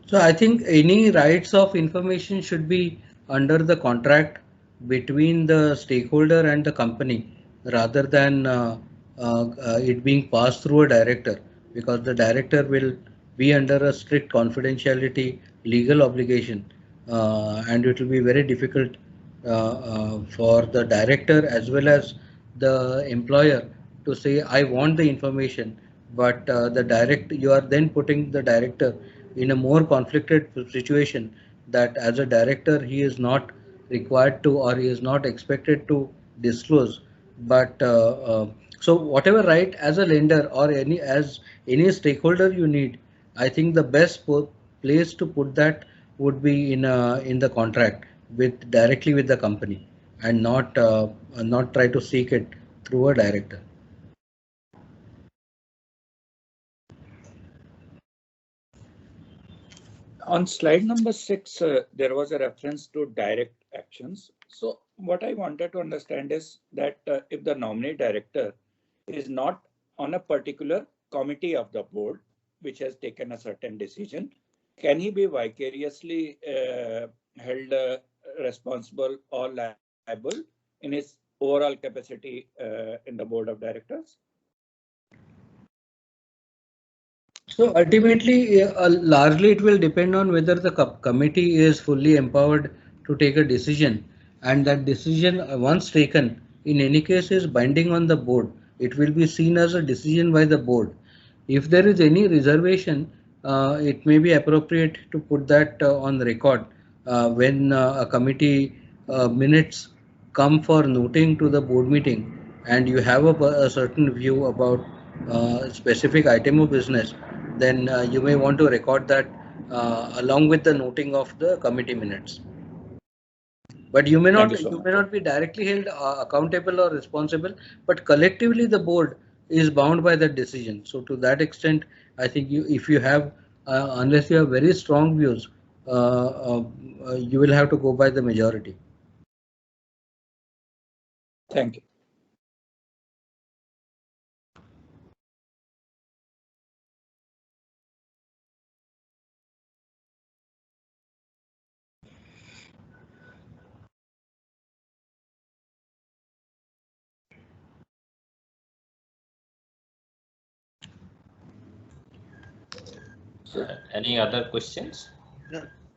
So I think any rights of information should be under the contract between the stakeholder and the company, rather than it being passed through a director, because the director will be under a strict confidentiality legal obligation, and it will be very difficult for the director as well as the employer to say, I want the information, but you are then putting the director in a more conflicted situation, that as a director he is not required to, or he is not expected to disclose. But so whatever right as a lender or any stakeholder you need, I think the best place to put that would be in the contract directly with the company, and not try to seek it through a director. On slide number 6, there was a reference to direct actions. So what I wanted to understand is that if the nominee director is not on a particular committee of the board which has taken a certain decision, can he be vicariously held responsible or liable in his overall capacity in the board of directors? So ultimately, largely it will depend on whether the committee is fully empowered to take a decision, and that decision, once taken, in any case is binding on the board. It will be seen as a decision by the board. If there is any reservation, it may be appropriate to put that on record when a committee minutes come for noting to the board meeting, and you have a certain view about specific item of business, then you may want to record that along with the noting of the committee minutes. But you may not be directly held accountable or responsible, but collectively the board is bound by that decision. So to that extent, I think if you have, unless you have very strong views, you will have to go by the majority. Thank you. Any other questions?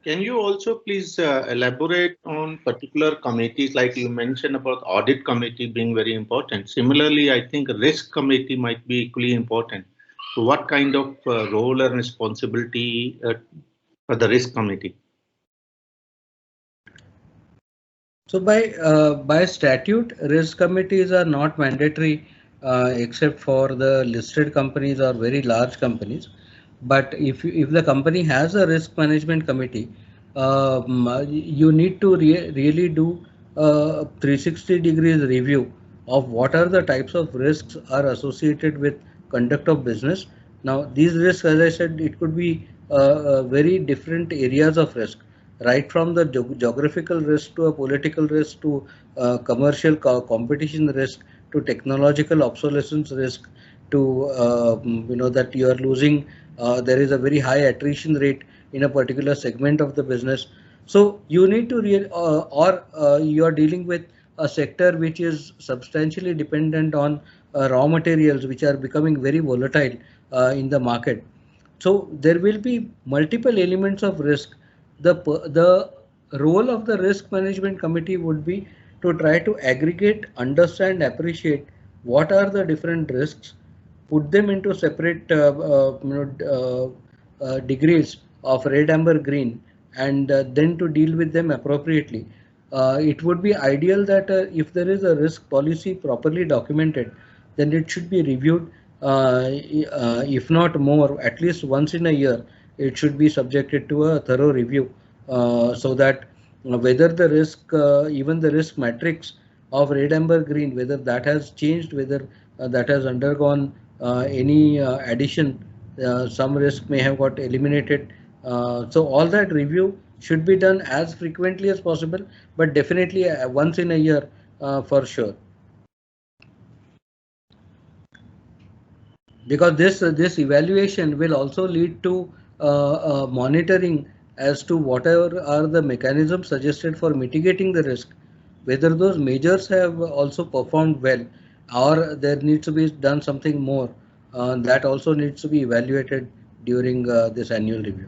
Can you also please elaborate on particular committees, like you mentioned about audit committee being very important? Similarly, I think risk committee might be equally important. So what kind of role and responsibility for the risk committee? So by statute, risk committees are not mandatory except for the listed companies or very large companies. But if the company has a risk management committee, you need to really do 360 degrees review of what are the types of risks are associated with conduct of business. Now, these risks, as I said, it could be very different areas of risk, right from the geographical risk to a political risk to commercial competition risk to technological obsolescence risk to that you are losing. There is a very high attrition rate in a particular segment of the business. So you need to you are dealing with a sector which is substantially dependent on raw materials which are becoming very volatile in the market. So there will be multiple elements of risk. The role of the risk management committee would be to try to aggregate, understand, appreciate what are the different risks, put them into separate degrees of red, amber, green, and then to deal with them appropriately. It would be ideal that if there is a risk policy properly documented, then it should be reviewed, if not more, at least once in a year. It should be subjected to a thorough review so that whether the risk, even the risk matrix of red, amber, green, whether that has changed, whether that has undergone any addition, some risk may have got eliminated. So all that review should be done as frequently as possible, but definitely once in a year for sure. Because this evaluation will also lead to monitoring as to whatever are the mechanisms suggested for mitigating the risk, whether those measures have also performed well or there needs to be done something more. That also needs to be evaluated during this annual review.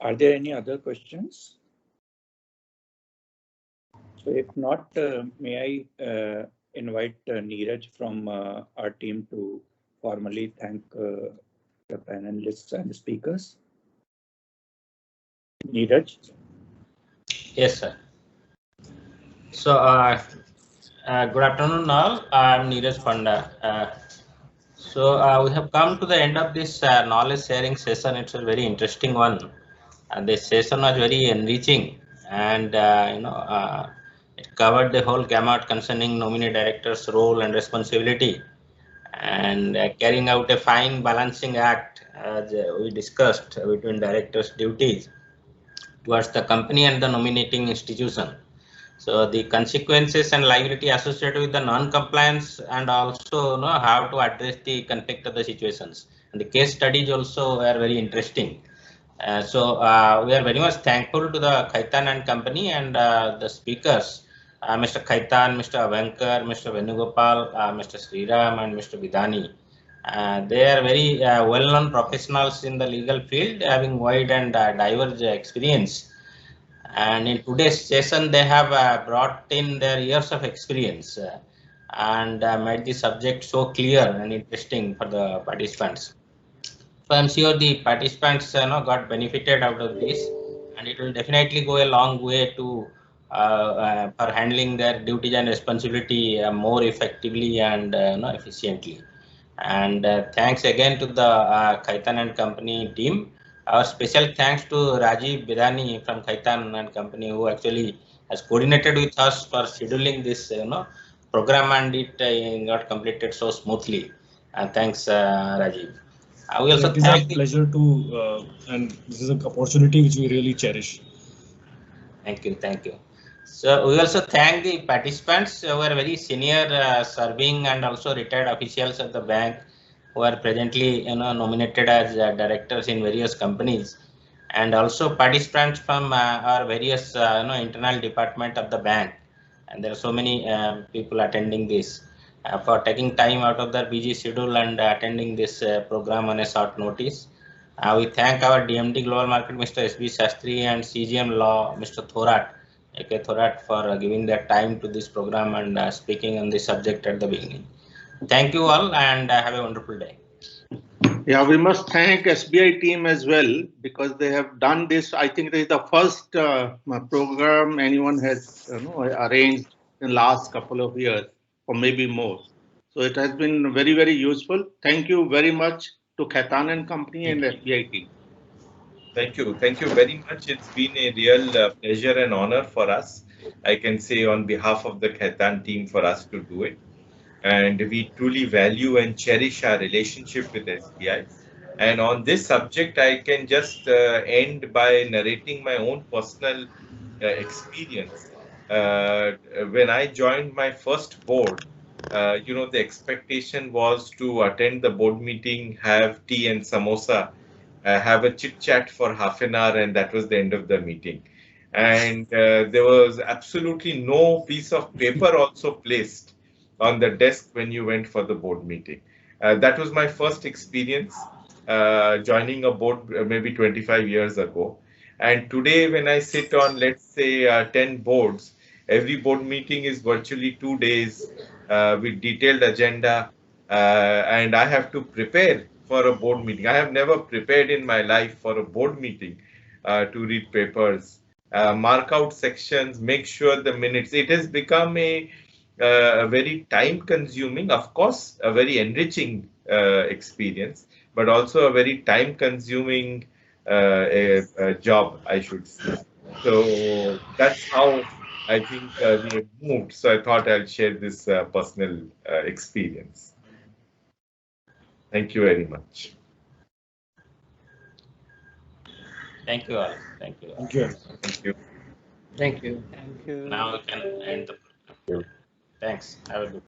Are there any other questions? So if not, may I invite Neeraj from our team to formally thank the panelists and the speakers. Neeraj? Yes, sir. So, good afternoon all. I'm Neeraj Panda. So we have come to the end of this knowledge sharing session. It's a very interesting one. This session was very enriching, and it covered the whole gamut concerning nominee director's role and responsibility, and carrying out a fine balancing act, as we discussed, between directors' duties towards the company and the nominating institution. So the consequences and liability associated with the non-compliance, and also how to address the conflict of the situations. And the case studies also are very interesting. So we are very much thankful to the Khaitan and company and the speakers, Mr. Khaitan, Mr. Abhankar, Mr. Venugopal, Mr. Sriram, and Mr. Vidani. They are very well-known professionals in the legal field, having wide and diverse experience. And in today's session, they have brought in their years of experience and made the subject so clear and interesting for the participants. So I'm sure the participants got benefited out of this, and it will definitely go a long way to for handling their duties and responsibility more effectively and efficiently. And thanks again to the Khaitan and company team. Our special thanks to Rajiv Bidani from Khaitan and company, who actually has coordinated with us for scheduling this program, and it got completed so smoothly. And thanks, Rajiv. We also it is a pleasure to, and this is an opportunity which we really cherish. Thank you, thank you. So we also thank the participants who are very senior serving and also retired officials of the bank, who are presently nominated as directors in various companies, and also participants from our various internal department of the bank. And there are so many people attending this for taking time out of their busy schedule and attending this program on a short notice. We thank our DMD Global Market, Mr. S.B. Shastri, and CGM Law, Mr. Thorat, A.K. Thorat, for giving their time to this program and speaking on this subject at the beginning. Thank you all, and have a wonderful day. Yeah, we must thank SBI team as well, because they have done this. I think this is the first program anyone has arranged in the last couple of years or maybe more. So it has been very, very useful. Thank you very much to Khaitan and Company and SBI team. Thank you. Thank you very much. It's been a real pleasure and honor for us. I can say on behalf of the Khaitan team for us to do it. And we truly value and cherish our relationship with SBI. And on this subject, I can just end by narrating my own personal experience. When I joined my first board, the expectation was to attend the board meeting, have tea and samosa, have a chit chat for half an hour, and that was the end of the meeting. And there was absolutely no piece of paper also placed on the desk when you went for the board meeting. That was my first experience joining a board maybe 25 years ago. And today when I sit on, let's say, 10 boards, every board meeting is virtually 2 days with detailed agenda, and I have to prepare for a board meeting. I have never prepared in my life for a board meeting to read papers, mark out sections, make sure the minutes. It has become a very time-consuming, of course, a very enriching experience, but also a very time-consuming job, I should say. So that's how I think we have moved. So I thought I'll share this personal experience. Thank you very much. Thank you all. Thank you. Thank you. Thank you. Thank you. Now we can end the. Thanks. Have a good.